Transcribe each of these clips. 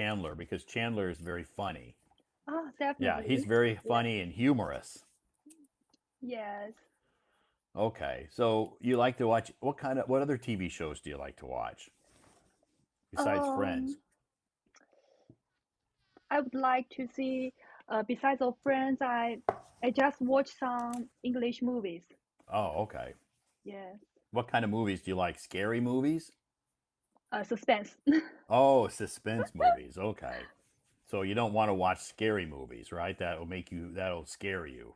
Chandler because Chandler is very funny. Oh, Yeah, he's definitely. very Yeah. funny and humorous. Yes. Okay, so you like to watch what other TV shows do you like to watch besides Friends? Um, I would like to see. Besides of Friends, I just watch some English movies. Oh, okay. Yeah. What kind of movies do you like? Scary movies? Suspense. Oh, suspense movies. Okay. So you don't want to watch scary movies, right? That'll scare you.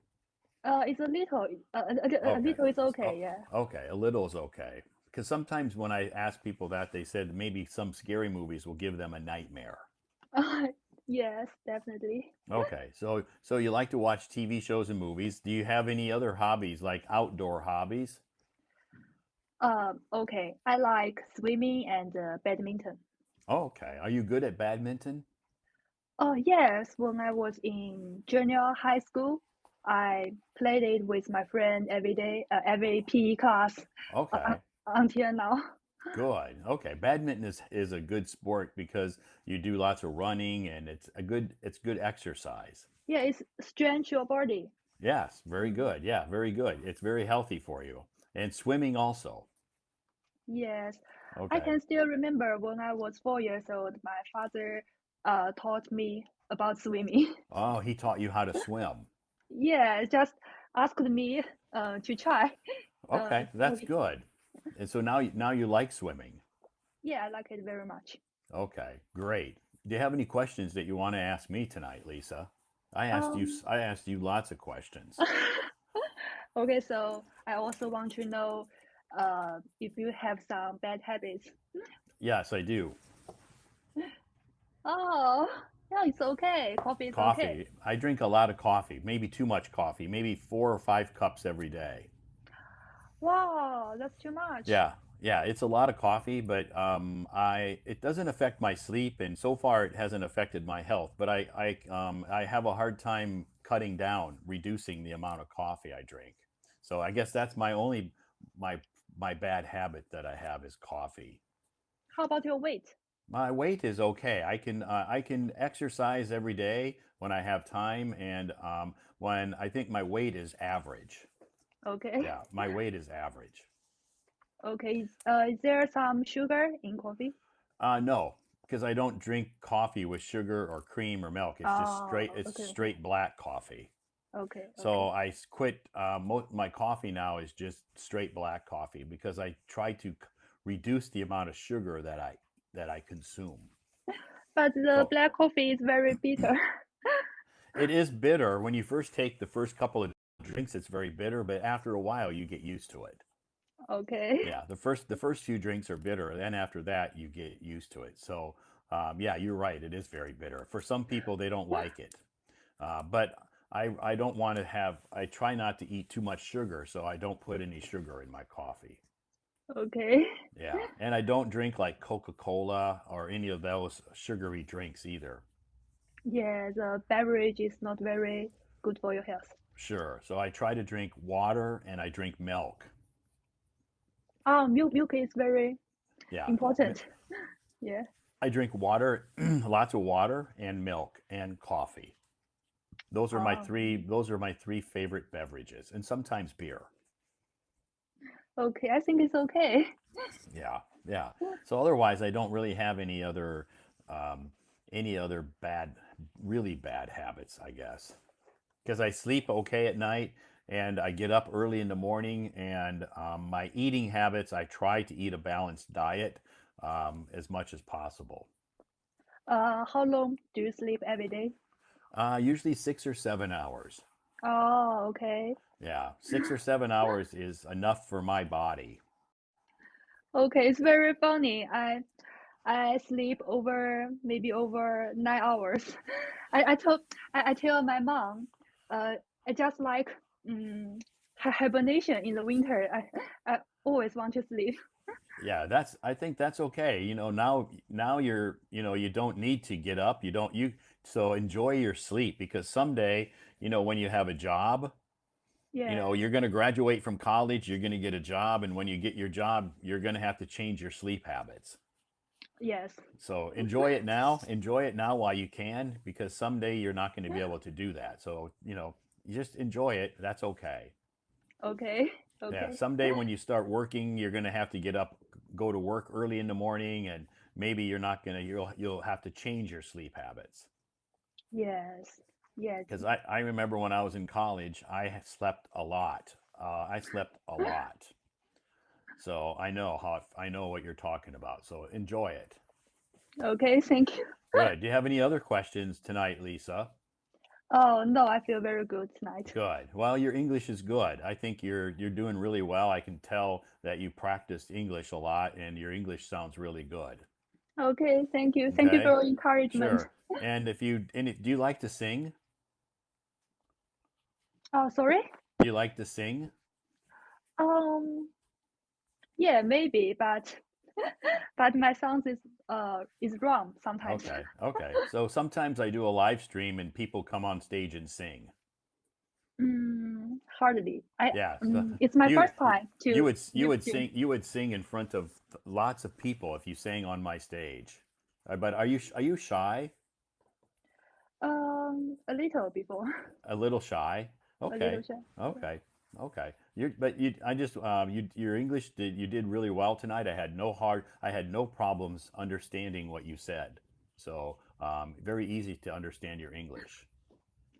It's a little. A Okay. little is Oh, okay. Yeah. okay. A little is okay. Because sometimes when I ask people that, they said maybe some scary movies will give them a nightmare. Yes, definitely. Okay. So you like to watch TV shows and movies. Do you have any other hobbies, like outdoor hobbies? Okay. I like swimming and badminton. Oh, okay. Are you good at badminton? Oh, yes. When I was in junior high school, I played it with my friend every day, every PE class, uh, uh, Okay. until now. Good. Okay. Badminton is a good sport because you do lots of running and it's good exercise. Yeah, it's stretch your body. Yes, very good. Yeah, very good. It's very healthy for you. And swimming also. Yes, I Okay. can still remember when I was 4 years old, my father taught me about swimming. Oh, he taught you how to swim. Yeah, just asked me to try. Okay, that's Okay. good. And so now you like swimming. Yeah, I like it very much. Okay, great. Do you have any questions that you want to ask me tonight, Lisa? Um, I asked you lots of questions. okay, so I also want to know if you have some bad habits. Yes, I do. Oh, yeah, it's okay. Coffee is okay. Coffee. I drink a lot of coffee, maybe too much coffee, maybe 4 or 5 cups every day. Wow, that's too much. Yeah, yeah, it's a lot of coffee, but I it doesn't affect my sleep, and so far it hasn't affected my health. But I have a hard time cutting down, reducing the amount of coffee I drink. So I guess that's my my bad habit that I have is coffee. How about your weight? My weight is okay. I can exercise every day when I have time, and when I think my weight is average. Okay. Yeah, my weight is average. Okay. Is there some sugar in coffee? No, because I don't drink coffee with sugar or cream or milk. Oh, It's okay. straight black coffee. Okay. So Okay. I quit. My coffee now is just straight black coffee because I try to reduce the amount of sugar that I consume. But the So black coffee is very bitter. it is bitter when you first take the first couple of drinks. It's very bitter, but after a while you get used to it. Okay. Yeah, the first few drinks are bitter, then after that you get used to it. So yeah, you're right. It is very bitter. For some people, they don't like it, but I don't want to have. I try not to eat too much sugar, so I don't put any sugar in my coffee. Okay. Yeah, and I don't drink like Coca-Cola or any of those sugary drinks either. Yeah, the beverage is not very good for your health. Sure. So I try to drink water and I drink milk. Milk is very Yeah, important. Yeah. I drink water, lots of water and milk and coffee. Um, Those are my three favorite beverages, and sometimes beer. okay, I think it's okay. Yeah, yeah. So otherwise, I don't really have um, any other really bad habits, I guess, because I sleep okay at night and I get up early in the morning. And my eating habits, I try to eat a balanced diet as much as possible. How long do you sleep every day? Usually 6 or 7 hours. Oh, okay. Yeah, 6 or 7 hours is enough for my body. Okay, it's very funny. I sleep over maybe over 9 hours. I told I tell my mom, uh, I just like hibernation in the winter. I always want to sleep. Yeah, I think that's okay. Now you don't need to get up. So enjoy your sleep because someday, when you have a job, Yes, you're going to graduate from college, you're going to get a job, and when you get your job, you're going to have to change your sleep habits. Yes. So enjoy it now. Enjoy it now while you can, because someday you're not going to be able to do that. So, you just enjoy it. That's okay. Okay. Yeah. Okay. Someday when you start working, you're going to have to get up, go to work early in the morning, and maybe you're not going to, you'll have to change your sleep habits. Yes. Yes. Because I remember when I was in college, I slept a lot. I slept a lot. So I know what you're talking about. So enjoy it. Okay. Thank you. Good. Do you have any other questions tonight, Lisa? Oh no, I feel very good tonight. Good. Well, your English is good. I think you're doing really well. I can tell that you practiced English a lot and your English sounds really good. Okay. Thank you. Thank you for Okay? your encouragement. Sure. Do you like to sing? Oh, sorry. Do you like to sing? Um. Yeah, maybe, but but my sound is wrong sometimes. Okay. Okay. So sometimes I do a live stream and people come on stage and sing. Hardly. Yeah. So It's my you first time to you live would stream. sing in front of lots of people if you sang on my stage. But are you shy? A little before, A little shy. a little Okay. shy. Yeah. Okay. Okay. I just your English you did really well tonight. I had no problems understanding what you said. So very easy to understand your English.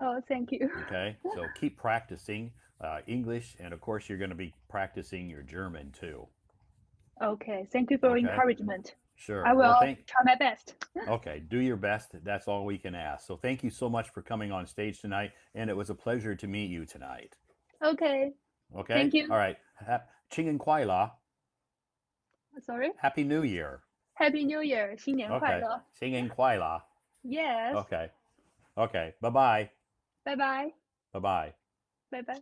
Oh, thank you. Okay. So keep practicing English, and of course you're going to be practicing your German too. Okay, thank you for your Okay. encouragement. I Sure. Well, will try my best. okay. Do your best. That's all we can ask. So thank you so much for coming on stage tonight, and it was a pleasure to meet you tonight. Okay, Okay. thank you. All right. Ching and Kuai La. Sorry. Happy New Year. Happy New Year，新年快 Okay. 乐。Ching and Kuai La. Yes，Okay. Okay. Bye bye. 拜拜，Bye bye. 拜拜。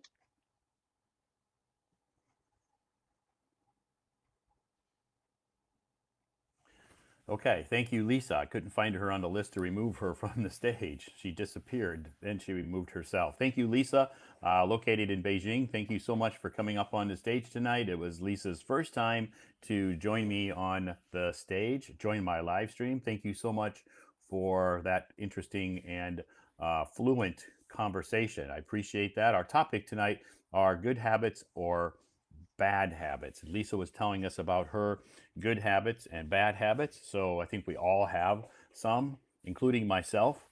Okay, thank you, Lisa. I couldn't find her on the list to remove her from the stage. She disappeared. Then she removed herself. Thank you, Lisa, located in Beijing. Thank you so much for coming up on the stage tonight. It was Lisa's first time to join me on the stage, join my live stream. Thank you so much for that interesting and fluent conversation. I appreciate that. Our topic tonight are good habits or bad habits. Lisa was telling us about her good habits and bad habits. So I think we all have some, including myself.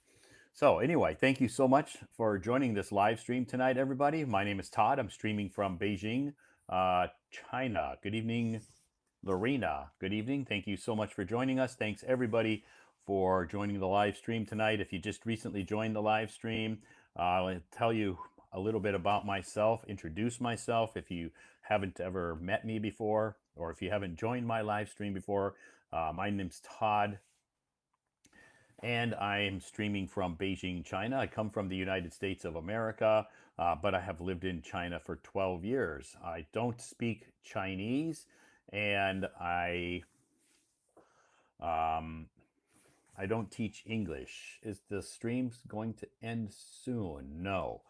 So, anyway, thank you so much for joining this live stream tonight, everybody. My name is Todd. I'm streaming from Beijing, China. Good evening, Lorena. Good evening. Thank you so much for joining us. Thanks, everybody, for joining the live stream tonight. If you just recently joined the live stream, I'll tell you a little bit about myself, introduce myself if you haven't ever met me before, or if you haven't joined my live stream before. My name's Todd, and I am streaming from Beijing, China. I come from the United States of America, but I have lived in China for 12 years. I don't speak Chinese, and um, I don't teach English. Is the stream going to end soon? No,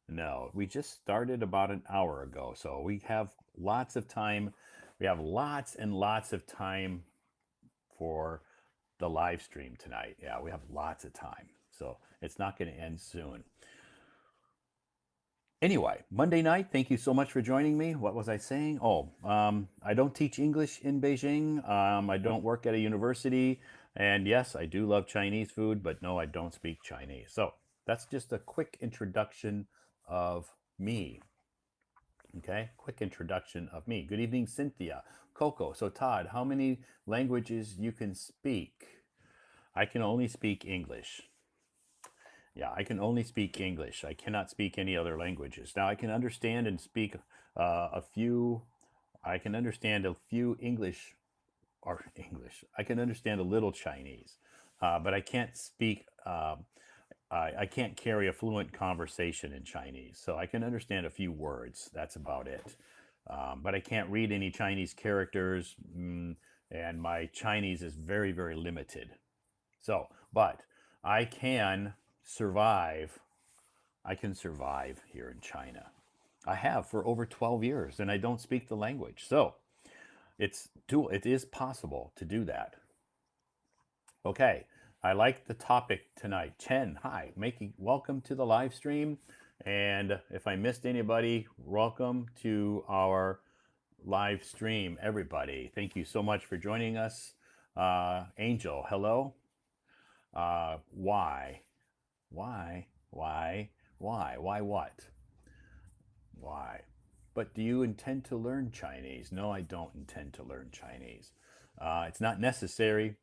no. We just started about an hour ago, so we have lots of time. We have lots and lots of time for the live stream tonight. Yeah, we have lots of time. So it's not going to end soon. Anyway, Monday night, thank you so much for joining me. What was I saying? Oh, I don't teach English in Beijing. I don't work at a university. And yes, I do love Chinese food, but no, I don't speak Chinese. So that's just a quick introduction of me. Okay, quick introduction of me. Good evening, Cynthia, Coco. So, Todd, how many languages you can speak? I can only speak English. Yeah, I can only speak English. I cannot speak any other languages. Now, I can understand and speak a few, I can understand a few English or English. I can understand a little Chinese, but I can't speak, I can't carry a fluent conversation in Chinese. So I can understand a few words. That's about it. But I can't read any Chinese characters, and my Chinese is very, very limited. So, but I can survive. I can survive here in China. I have for over 12 years and I don't speak the language. So, it is possible to do that. Okay, I like the topic tonight. Chen, hi, making welcome to the live stream. And if I missed anybody, welcome to our live stream, everybody. Thank you so much for joining us. Angel, hello. Why? Why? Why what? Why? But do you intend to learn Chinese? No, I don't intend to learn Chinese. It's not necessary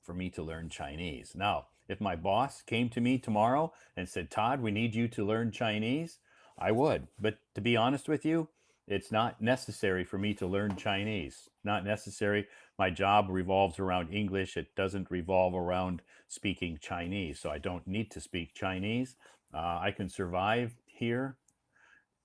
for me to learn Chinese. Now, if my boss came to me tomorrow and said, Todd, we need you to learn Chinese, I would. But to be honest with you, it's not necessary for me to learn Chinese. Not necessary. My job revolves around English. It doesn't revolve around speaking Chinese. So I don't need to speak Chinese. I can survive here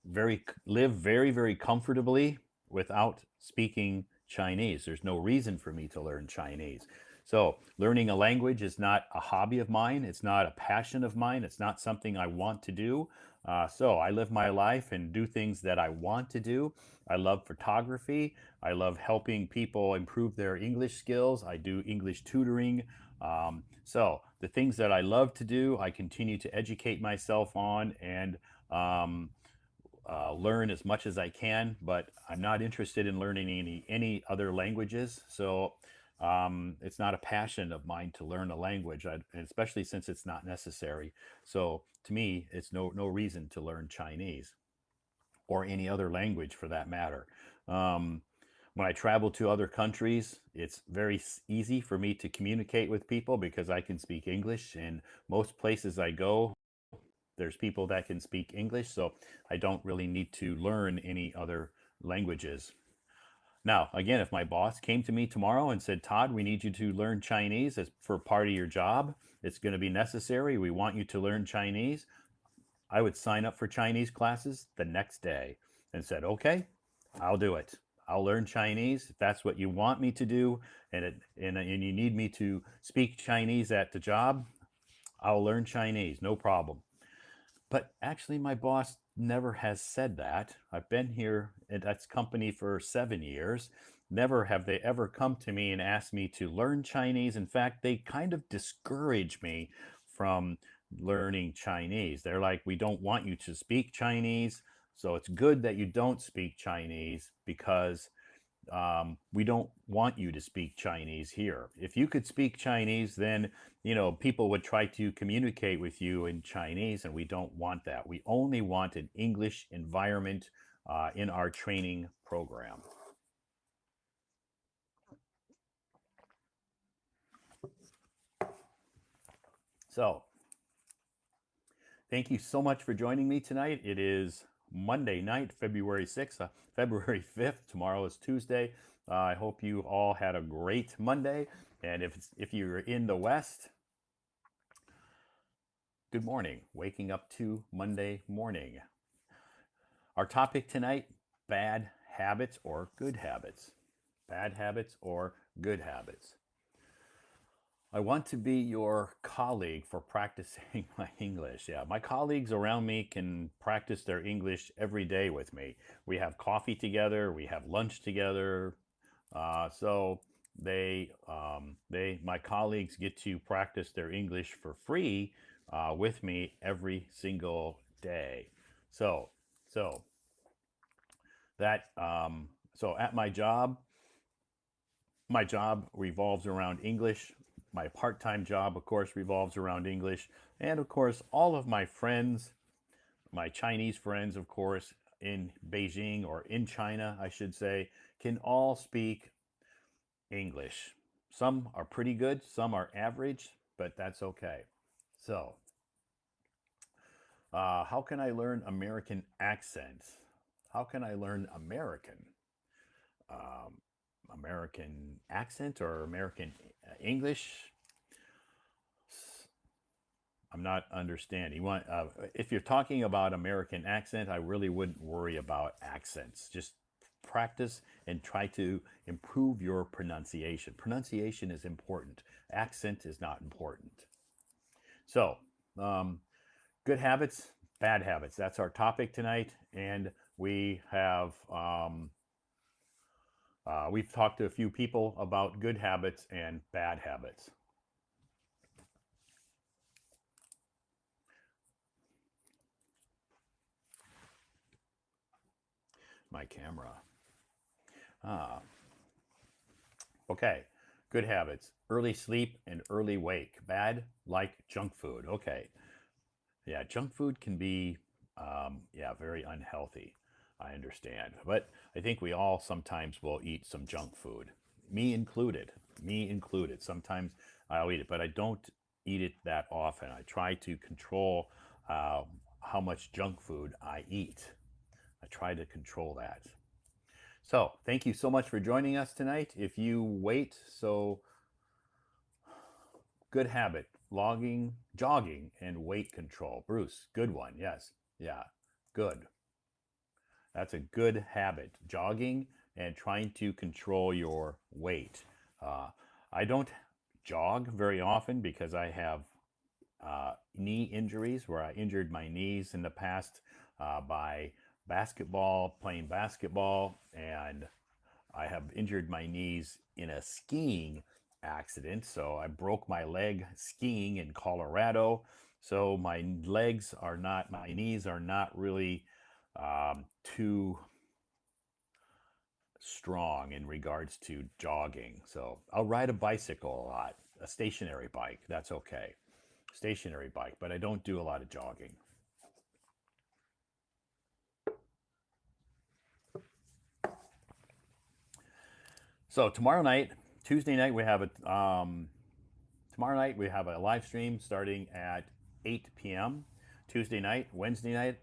live very comfortably without speaking Chinese. There's no reason for me to learn Chinese. So learning a language is not a hobby of mine. It's not a passion of mine. It's not something I want to do. So I live my life and do things that I want to do. I love photography. I love helping people improve their English skills. I do English tutoring. So the things that I love to do, I continue to educate myself on and um, learn as much as I can, but I'm not interested in learning any other languages. So it's not a passion of mine to learn a language, especially since it's not necessary. So to me, it's no reason to learn Chinese or any other language for that matter. Um, when I travel to other countries, it's very easy for me to communicate with people because I can speak English. And most places I go, there's people that can speak English, so I don't really need to learn any other languages. Now, again, if my boss came to me tomorrow and said, Todd, we need you to learn Chinese as for part of your job, it's going to be necessary. We want you to learn Chinese. I would sign up for Chinese classes the next day and said, okay, I'll do it. I'll learn Chinese if that's what you want me to do, and you need me to speak Chinese at the job. I'll learn Chinese, no problem. But actually, my boss never has said that. I've been here at that company for 7 years. Never have they ever come to me and asked me to learn Chinese. In fact, they kind of discourage me from learning Chinese. They're like, we don't want you to speak Chinese. So it's good that you don't speak Chinese because we don't want you to speak Chinese here. If you could speak Chinese, then people would try to communicate with you in Chinese, and we don't want that. We only want an English environment in our training program. So, thank you so much for joining me tonight. It is Monday night, February 6th, February 5th. Tomorrow is Tuesday. I hope you all had a great Monday. And if you're in the West, good morning. Waking up to Monday morning. Our topic tonight, bad habits or good habits. Bad habits or good habits. I want to be your colleague for practicing my English. Yeah, my colleagues around me can practice their English every day with me. We have coffee together, we have lunch together. So my colleagues get to practice their English for free with me every single day. So, so so at my job revolves around English. My part-time job, of course, revolves around English. And of course, all of my friends, my Chinese friends, of course, in Beijing or in China, I should say, can all speak English. Some are pretty good, some are average, but that's okay. So, how can I learn American accents? How can I learn um, American accent or American English? I'm not understanding. If you're talking about American accent, I really wouldn't worry about accents. Just practice and try to improve your pronunciation. Pronunciation is important. Accent is not important. So, um, good habits, bad habits. That's our topic tonight, and we've talked to a few people about good habits and bad habits. my camera. Ah, okay. Good habits. Early sleep and early wake. Bad, like junk food. Okay. Yeah, junk food can be, yeah, very unhealthy. I understand. But I think we all sometimes will eat some junk food, me included. Me included. Sometimes I'll eat it, but I don't eat it that often. I try to control uh, how much junk food I eat. I try to control that. So, thank you so much for joining us tonight. If you wait, so good habit, logging, jogging, and weight control. Bruce, good one. Yes. Yeah. Good. That's a good habit. Jogging and trying to control your weight. Uh, I don't jog very often because I have knee injuries where I injured my knees in the past by basketball, playing basketball, and I have injured my knees in a skiing accident. So I broke my leg skiing in Colorado. So my legs are not, my knees are not really too strong in regards to jogging. So I'll ride a bicycle a lot, a stationary bike. That's okay. Stationary bike, but I don't do a lot of jogging. So tomorrow night, Tuesday night, we have a tomorrow night we have a live stream starting at 8 p.m. Tuesday night, Wednesday night,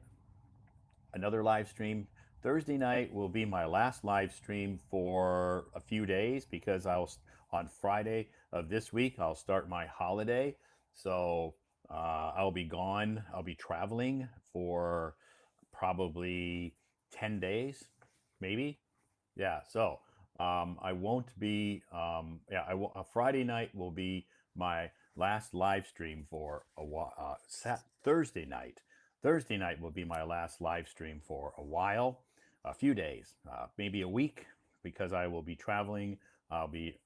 another live stream. Thursday night will be my last live stream for a few days because on Friday of this week I'll start my holiday. So I'll be gone. I'll be traveling for probably 10 days, maybe. Yeah, so I won't be. Yeah, Friday night will be my last live stream for a while. Thursday night. Thursday night will be my last live stream for a while, a few days, maybe a week, because I will be traveling. I'll be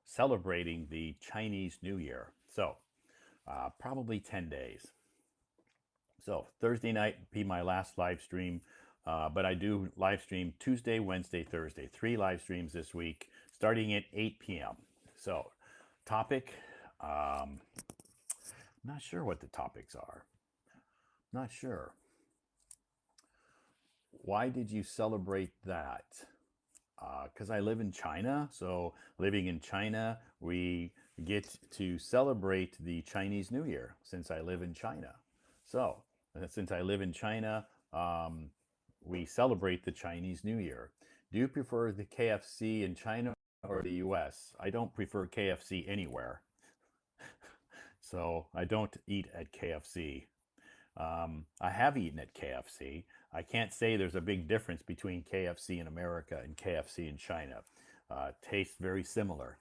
celebrating the Chinese New Year. So probably 10 days. So Thursday night be my last live stream, but I do live stream Tuesday, Wednesday, Thursday. 3 live streams this week, starting at 8 p.m. So, topic. Not sure what the topics are. Not sure. Why did you celebrate that? Because I live in China. So, living in China, we get to celebrate the Chinese New Year since I live in China. So, since I live in China, we celebrate the Chinese New Year. Do you prefer the KFC in China or the US? I don't prefer KFC anywhere. So, I don't eat at KFC. I have eaten at KFC. I can't say there's a big difference between KFC in America and KFC in China. Tastes very similar,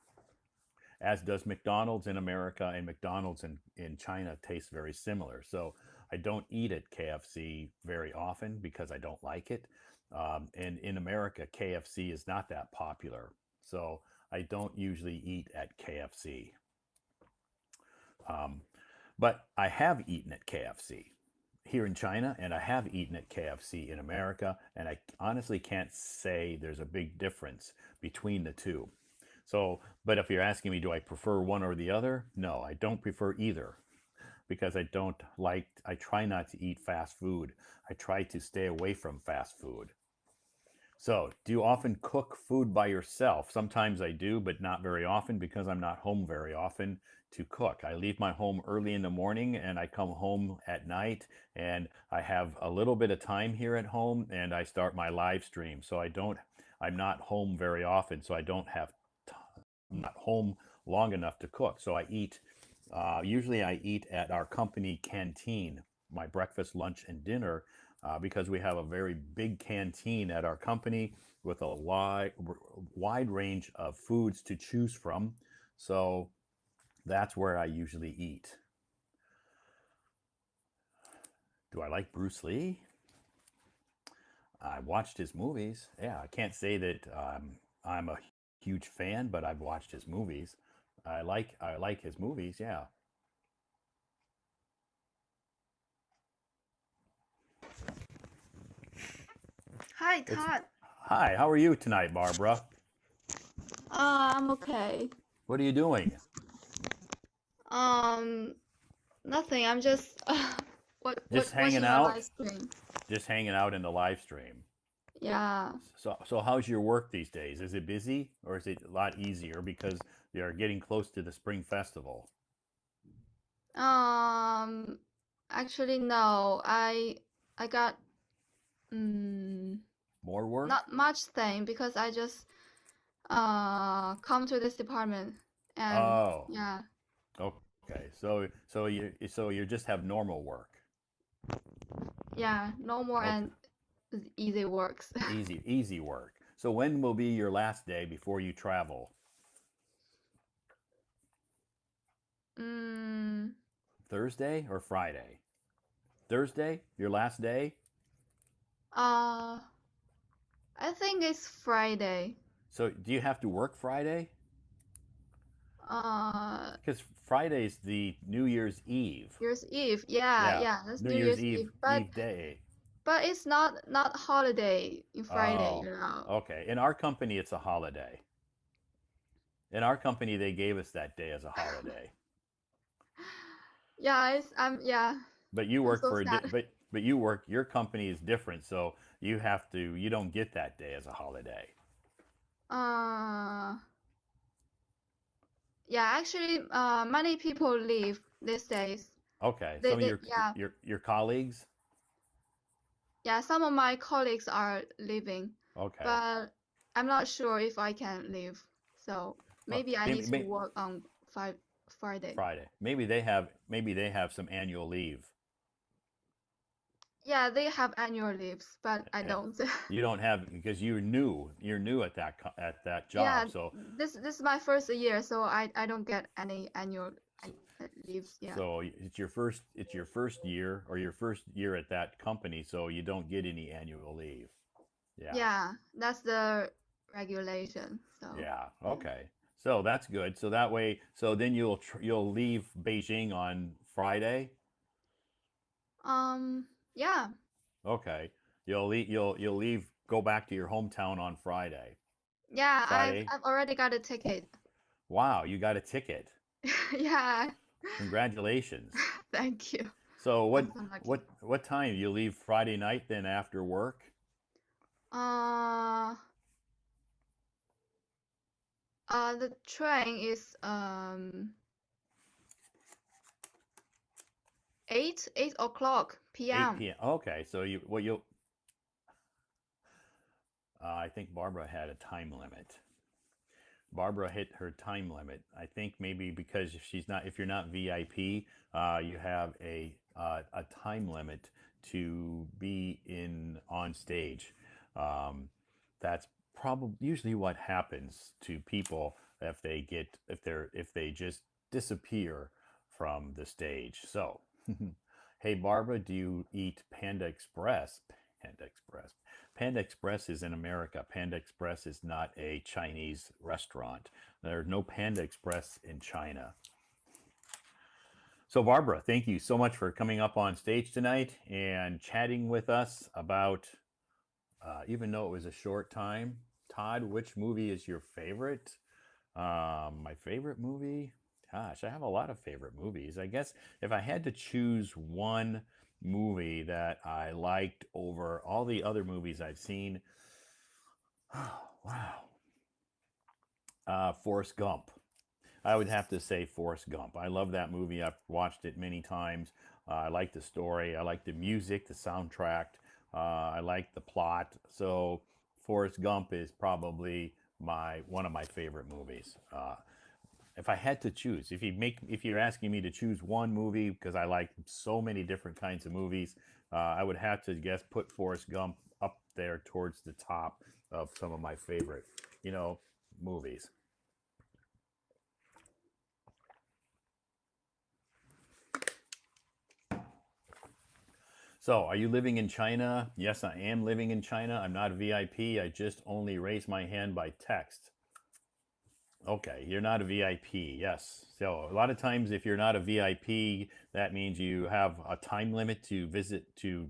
as does McDonald's in America and McDonald's in China tastes very similar. So I don't eat at KFC very often because I don't like it. And in America, KFC is not that popular. So I don't usually eat at KFC. Um, but I have eaten at KFC here in China, and I have eaten at KFC in America, and I honestly can't say there's a big difference between the two. So, but if you're asking me, do I prefer one or the other? No, I don't prefer either because I don't like, I try not to eat fast food. I try to stay away from fast food. So, do you often cook food by yourself? Sometimes I do, but not very often because I'm not home very often to cook. I leave my home early in the morning and I come home at night and I have a little bit of time here at home and I start my live stream. So I'm not home very often, so I don't have, I'm not home long enough to cook. So I eat, usually I eat at our company canteen, my breakfast, lunch, and dinner because we have a very big canteen at our company with a wide range of foods to choose from. So that's where I usually eat. Do I like Bruce Lee? I watched his movies. Yeah, I can't say that I'm a huge fan, but I've watched his movies. I like his movies. Yeah. Hi, It's Todd. Hi, how are you tonight, Barbara? I'm okay. What are you doing? Um, Nothing. I'm just Just what hanging watching a out? live stream. Just hanging out in the live stream. Yeah. So how's your work these days? Is it busy or is it a lot easier because they are getting close to the spring festival? Um, Actually, no. I got mm, More work? not much thing because I just come to this department and Oh, yeah, okay. So you just have normal work. yeah, no more Okay. and easy works. Easy work. So when will be your last day before you travel? Mm, Thursday or Friday? Thursday, your last day? uh, I think it's Friday. So do you have to work Friday? Uh, Because Friday's the New Year's Eve. Year's Eve. Yeah, Yeah, yeah, that's New New Year's Year's Eve Eve. Eve day. But it's not holiday in Friday, Oh, you know. okay. In our company, it's a holiday. In our company, they gave us that day as a holiday. Yeah, it's yeah, But you I'm work so for a sad. but you work your company is different, so you don't get that day as a holiday. Uh, yeah, actually, many people leave these days. Okay, They some of they yeah, your colleagues. yeah. Some of my colleagues are leaving, Okay, but I'm not sure if I can leave. So well, maybe I need to work on five Friday. Friday. Maybe they have some annual leave. Yeah, they have annual leaves, but I Yeah. don't. You don't have because you're new at at that Yeah, job. So this is my first year, so I don't get any annual leaves. Yeah. it's your first year or your first year at that company, so you don't get any annual leave. Yeah. Yeah, that's the regulation. So, Yeah. yeah. Okay. So that's good. So that way, so then you'll leave Beijing on Friday. Yeah. Okay. You'll leave go back to your hometown on Friday. Yeah, Friday. I've already got a ticket. Wow, you got a ticket. Yeah. Congratulations. Thank you. So I'm so lucky. what time you leave Friday night then after work? Uh, the train is 8 o'clock 8 p.m. p.m. Okay, so you well you I think Barbara had a time limit. Barbara hit her time limit. I think maybe because if you're not VIP, you have a time limit to be in on stage. Um, that's probably usually what happens to people if they just disappear from the stage. So, hey Barbara, do you eat Panda Express? Panda Express. Panda Express is in America. Panda Express is not a Chinese restaurant. There's no Panda Express in China. So, Barbara, thank you so much for coming up on stage tonight and chatting with us about, even though it was a short time. Todd, which movie is your favorite? My favorite movie? Gosh, I have a lot of favorite movies. I guess if I had to choose one movie that I liked over all the other movies I've seen, oh, wow. Forrest Gump. I would have to say Forrest Gump. I love that movie. I've watched it many times. I like the story. I like the music, the soundtrack. I like the plot. So Forrest Gump is probably my one of my favorite movies. If I had to choose, if you're asking me to choose one movie because I like so many different kinds of movies, I would have to guess put Forrest Gump up there towards the top of some of my favorite, you know, movies. So, are you living in China? Yes, I am living in China. I'm not a VIP. I just only raised my hand by text. Okay, you're not a VIP. Yes. So, a lot of times, if you're not a VIP, that means you have a time limit to visit to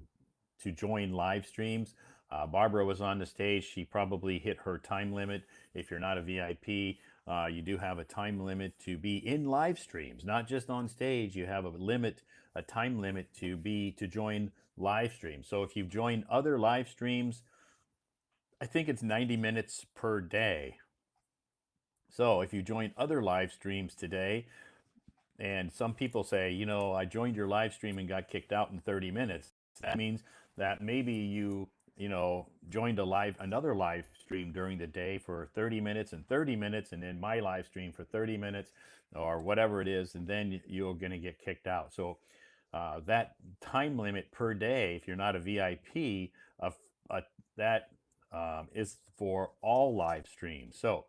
join live streams. Barbara was on the stage. She probably hit her time limit. If you're not a VIP, you do have a time limit to be in live streams, not just on stage. You have a time limit to join live streams. So if you've joined other live streams, I think it's 90 minutes per day. So if you join other live streams today, and some people say, I joined your live stream and got kicked out in 30 minutes. That means that maybe you joined another live stream during the day for 30 minutes and 30 minutes, and then my live stream for 30 minutes or whatever it is, and then you're going to get kicked out. So that time limit per day, if you're not a VIP, uh, that is for all live streams. So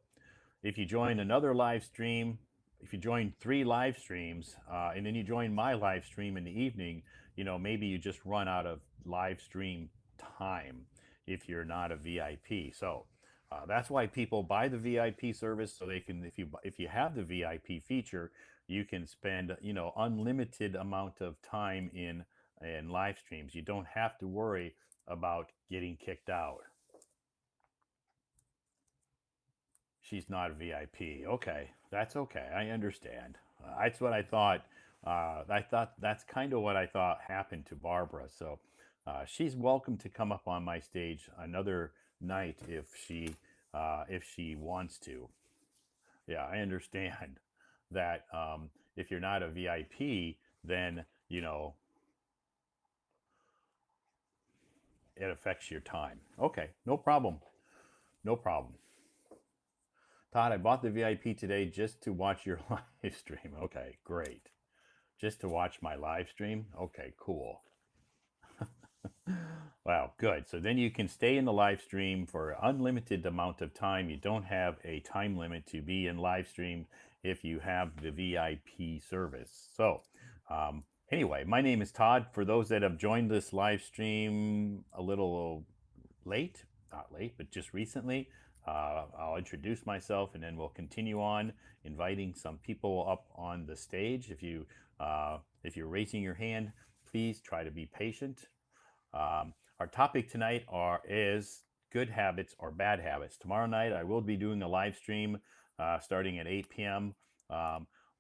if you join another live stream, if you join 3 live streams, and then you join my live stream in the evening, maybe you just run out of live stream time if you're not a VIP. So that's why people buy the VIP service, so they can, if you have the VIP feature, you can spend unlimited amount of time in live streams. You don't have to worry about getting kicked out. She's not a VIP. Okay, that's okay. I understand. That's what I thought. I thought that's kind of what I thought happened to Barbara. So she's welcome to come up on my stage another night if she wants to. Yeah, I understand that if you're not a VIP, then it affects your time. Okay, no problem. No problem. Todd, I bought the VIP today just to watch your live stream. Okay, great. Just to watch my live stream? Okay, cool. Wow, good. So then you can stay in the live stream for an unlimited amount of time. You don't have a time limit to be in live stream if you have the VIP service. So, anyway, my name is Todd. For those that have joined this live stream a little late, not late, but just recently, I'll introduce myself and then we'll continue on inviting some people up on the stage. If you're raising your hand, please try to be patient. Our topic tonight is good habits or bad habits. Tomorrow night I will be doing a live stream starting at 8 p.m.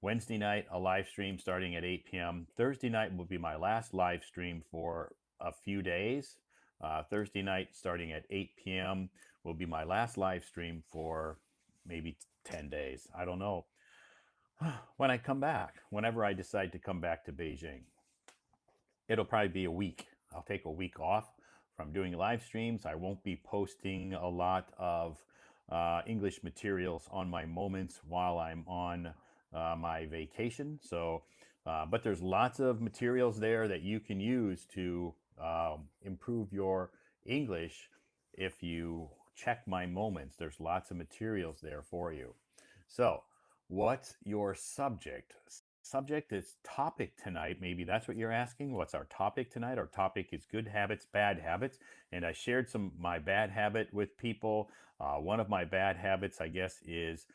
Wednesday night a live stream starting at 8 p.m. Thursday night will be my last live stream for a few days. Thursday night starting at 8 p.m. will be my last live stream for maybe 10 days. I don't know. When I come back, whenever I decide to come back to Beijing, it'll probably be a week. I'll take a week off from doing live streams. I won't be posting a lot of English materials on my moments while I'm on my vacation. So, but there's lots of materials there that you can use to improve your English if you check my moments. There's lots of materials there for you. So, what's your subject? Subject is topic tonight. Maybe that's what you're asking. What's our topic tonight? Our topic is good habits, bad habits. And I shared some my bad habit with people. One of my bad habits, I guess, is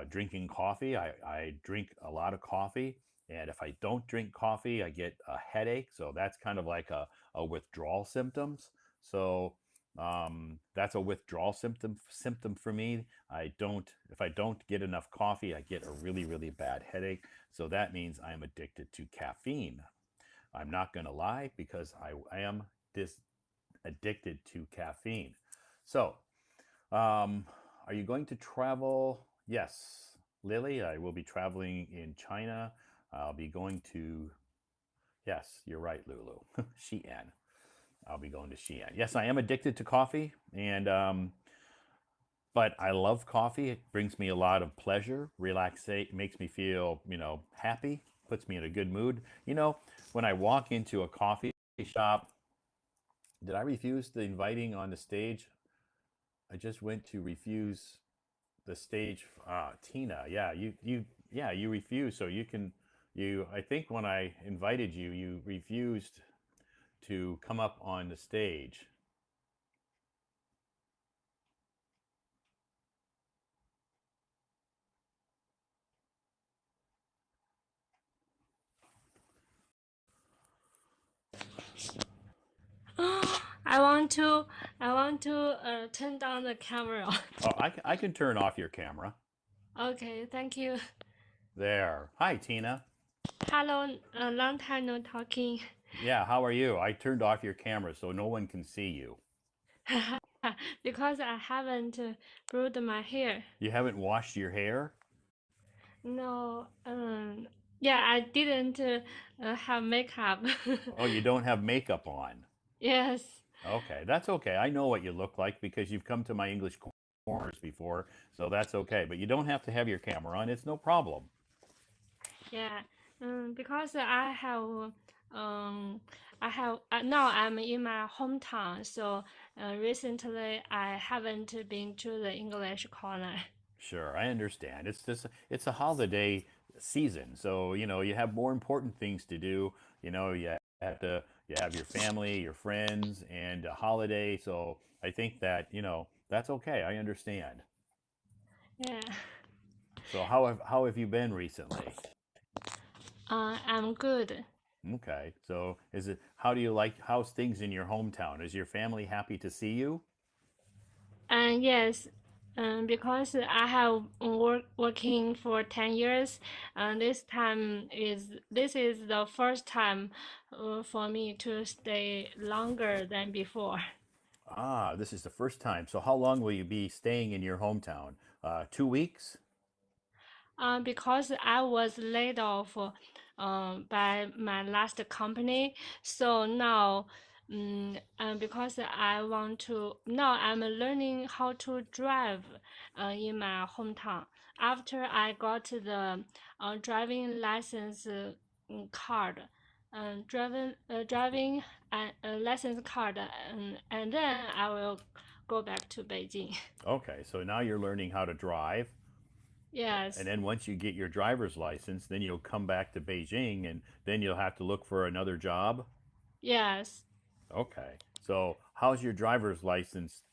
drinking coffee. I drink a lot of coffee. And if I don't drink coffee, I get a headache. So that's kind of like a withdrawal symptoms. So that's a withdrawal symptom for me. If I don't get enough coffee, I get a really, really bad headache. So that means I'm addicted to caffeine. I'm not going to lie because I am addicted to caffeine. So, are you going to travel? Yes, Lily, I will be traveling in China. I'll be going to, yes, you're right, Lulu, Xi'an. I'll be going to Xi'an. Yes, I am addicted to coffee, but I love coffee. It brings me a lot of pleasure, makes me feel, happy, puts me in a good mood. When I walk into a coffee shop, did I refuse the inviting on the stage? I just went to refuse the stage. Tina, yeah, you refused. So I think when I invited you, you refused to come up on the stage. I want to I want to turn down the camera. Oh, I can turn off your camera. Okay, thank you. There. Hi, Tina. Hello, long time no talking. Yeah, how are you? I turned off your camera so no one can see you. Because I haven't brushed my hair. You haven't washed your hair? No, yeah, I didn't have makeup. Oh, you don't have makeup on. Yes, Okay, that's okay. I know what you look like because you've come to my English corners before, so that's okay. But you don't have to have your camera on. It's no problem. yeah, because now I'm in my hometown, so recently I haven't been to the English corner. Sure, I understand. It's a holiday season, so you have more important things to do. You have your family, your friends, and a holiday. So I think that that's okay. I understand. Yeah, So how have you been recently? I'm good. Okay. So is it how do you like how's things in your hometown? Is your family happy to see you? And yes, because I have working for 10 years, and this is the first time for me to stay longer than before. Ah, this is the first time. So how long will you be staying in your hometown? 2 weeks? Because I was laid off by my last company, so now, because now I'm learning how to drive in my hometown. After I got the driving license card, driving license card, and then I will go back to Beijing. Okay, so now you're learning how to drive. And Yes, then once you get your driver's license, then you'll come back to Beijing and then you'll have to look for another job. yes. Okay. So, how's your driver's license?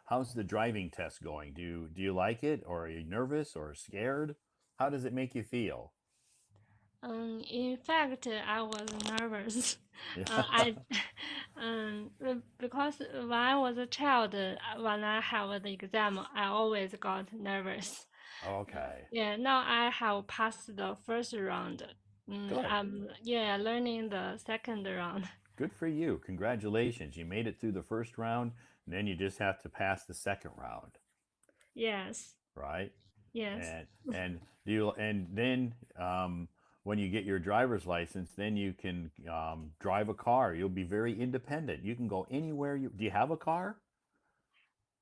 How's the driving test going? Do you like it or are you nervous or scared? How does it make you feel? In fact, I was nervous. Yeah. I, because when I was a child, when I have the exam, I always got nervous. Okay. Yeah, now I have passed the first round. Good. I'm learning the second round. Good for you. Congratulations. You made it through the first round, and then you just have to pass the second round, Yes, right? yes, And then when you get your driver's license, then you can drive a car. You'll be very independent. You can go anywhere you. Do you have a car?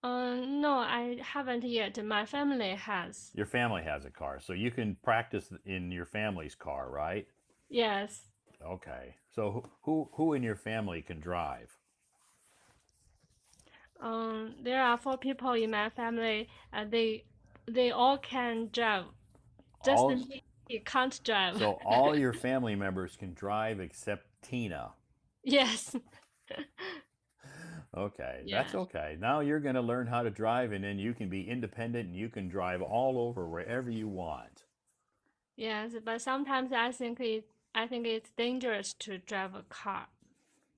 no, I haven't yet. My family has. Your family has a car, so you can practice in your family's car, right? Yes. Okay. So who in your family can drive? There are four people in my family. They all can drive. Just All me can't drive. so all your family members can drive except Tina. Yes. Okay, that's Yeah. okay. Now you're going to learn how to drive, and then you can be independent and you can drive all over wherever you want. Yes, but sometimes I think it's dangerous to drive a car.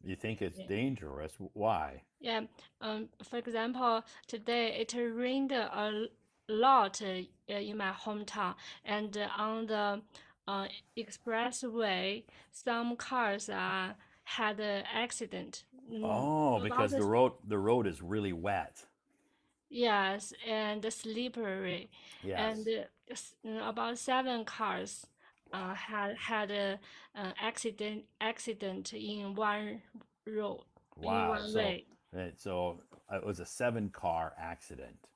You think it's Yeah. dangerous? Why? Yeah. For example, today it rained a lot in my hometown, and on the expressway, some cars had an accident. Oh, About because the the road is really wet. Yes, and slippery, and Yes. about 7 cars had a accident in one road in Wow. one So way. so it was a 7-car accident.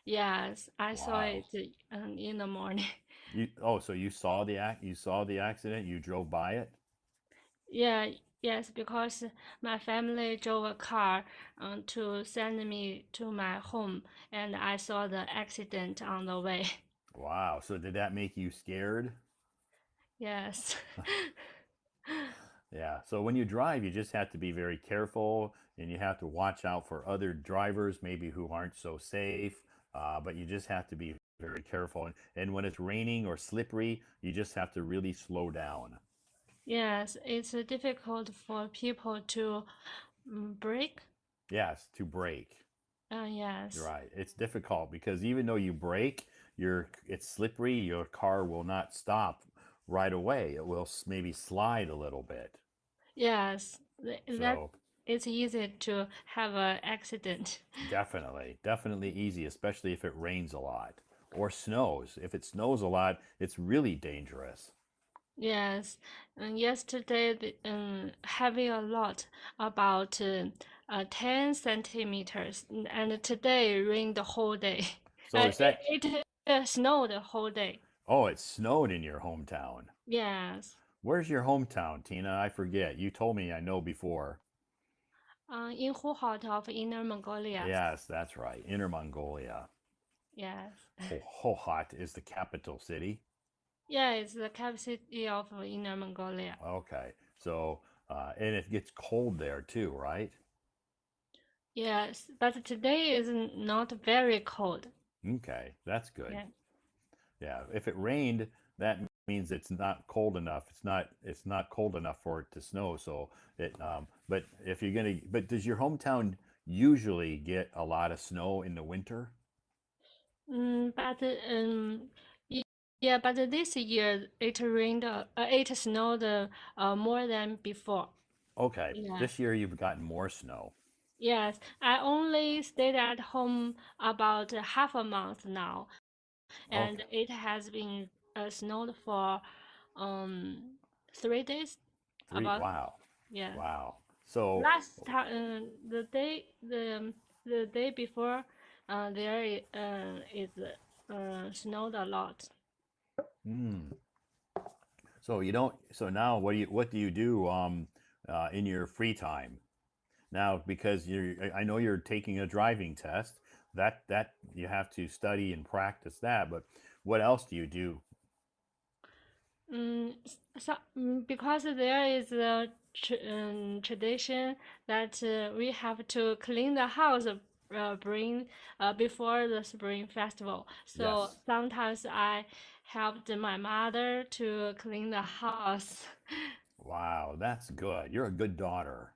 Yes, I saw Wow. it in the morning. So you saw the accident, you drove by it? Yeah, yes, because my family drove a car to send me to my home, and I saw the accident on the way. Wow. So did that make you scared? Yes. Yeah. So when you drive, you just have to be very careful and you have to watch out for other drivers, maybe who aren't so safe. But you just have to be very careful. And when it's raining or slippery, you just have to really slow down. Yes, it's difficult for people to brake. Yes, to brake. Yes. Right. It's difficult because even though you brake, it's slippery. Your car will not stop right away. It will maybe slide a little bit. Yes. That So it's easy to have an accident. definitely easy, especially if it rains a lot or snows. If it snows a lot, it's really dangerous. Yes. And yesterday, heavy a lot, about 10 centimeters, and today rained the whole day. So is that, It snowed the whole day. oh, it snowed in your hometown. Yes. Where's your hometown, Tina? I forget. You told me I know before. In Huhhot of Inner Mongolia. Yes, that's right. Inner Mongolia. Yes. Hohhot is the capital city. Yeah, it's the capital city of Inner Mongolia. Okay. So, and it gets cold there too, right? Yes, but today is not very cold. Okay, that's good. Yeah. Yeah. If it rained, that means it's not cold enough. It's not cold enough for it to snow. So but if you're gonna, but does your hometown usually get a lot of snow in the winter? But y- yeah, but this year it snowed more than before. Okay. Yeah. This year you've gotten more snow. Yes, I only stayed at home about half a month now, and Okay. it has been snowed for 3 days. About Wow. yeah. Wow. So, Last time, the day before, is snowed a lot. mm, so you don't. So now, what do you do in your free time now? Because I know you're taking a driving test. That you have to study and practice that. But what else do you do? Because there is a tradition that we have to clean the house bring before the spring festival. So Yes. sometimes I helped my mother to clean the house. Wow, that's good. You're a good daughter.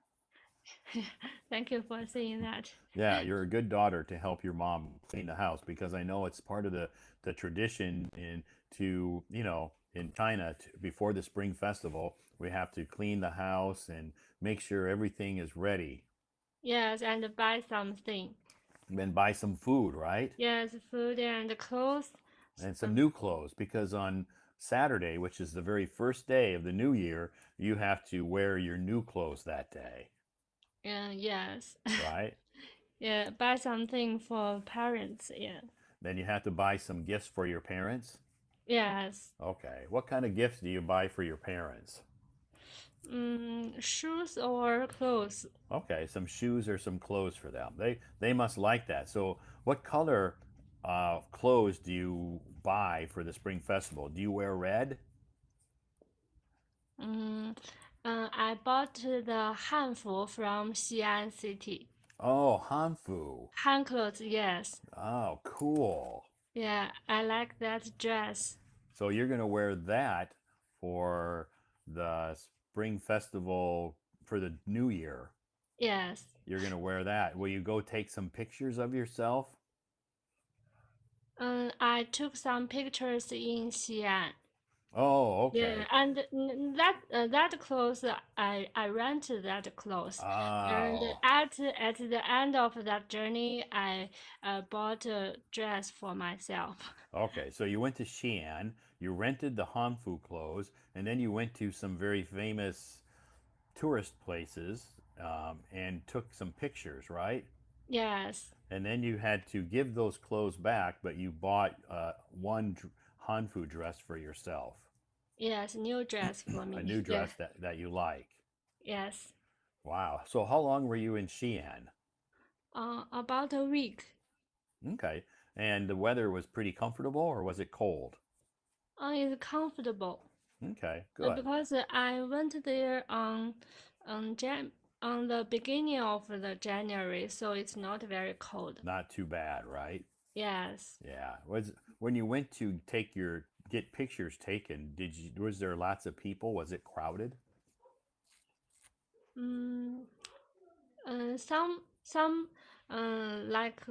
Thank you for saying that. Yeah, you're a good daughter to help your mom clean the house because I know it's part of the tradition in China before the spring festival, we have to clean the house and make sure everything is ready Yes, and buy something. and buy some food, right? Yes, food and clothes. And some new clothes because on Saturday, which is the very first day of the new year, you have to wear your new clothes that day, Yes. right? Yeah, buy something for parents. Yeah. Then you have to buy some gifts for your parents. Yes. Okay. What kind of gifts do you buy for your parents? Shoes or clothes. Okay, some shoes or some clothes for them. They must like that. So, what color clothes do you buy for the spring festival? Do you wear red? Mm, I bought the hanfu from Xi'an city. Oh, hanfu. Han clothes, yes. Oh, cool. Yeah, I like that dress. So you're gonna wear that for the spring festival for the new year. Yes. You're gonna wear that. Will you go take some pictures of yourself? I took some pictures in Xi'an. Oh, Yeah, okay. and that clothes I rented that clothes, and Oh, at the end of that journey, I bought a dress for myself. okay. So you went to Xi'an, you rented the Hanfu clothes, and then you went to some very famous tourist places and took some pictures, right? Yes, And then you had to give those clothes back, but you bought one Hanfu dress for yourself, yes, new dress for a me. new Yeah, dress that you like. yes. Wow. So how long were you in Xi'an? About a week. Okay. And the weather was pretty comfortable or was it cold? It's comfortable. Okay, good. Because I went there on Jan on the beginning of the January, so it's not very cold. Not too bad, right? Yes. Yeah. Was when you went to get pictures taken, was there lots of people? Was it crowded? Mm, some some like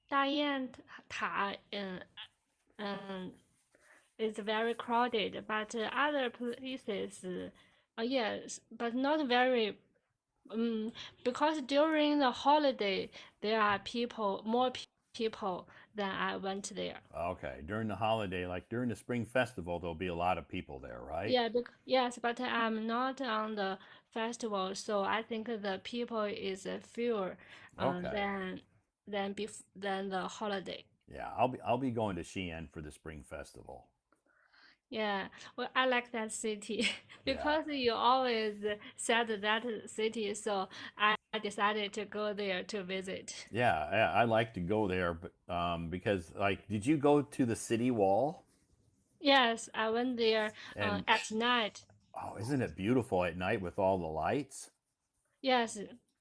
大雁塔um, is very crowded, but other places, yes, but not very. Um, because during the holiday there are more people than I went there. Okay, during the holiday, like during the spring festival, there'll be a lot of people there, right? Yeah, yes, but I'm not on the festival, so I think the people is fewer Okay. than the holiday. Yeah, I'll be going to Xi'an for the spring festival. Yeah, well, I like that city Yeah. because you always said that city, so I decided to go there to visit. Yeah, I like to go there, but because like, did you go to the city wall? Yes, I went there And at night. oh, isn't it beautiful at night with all the lights? Yes,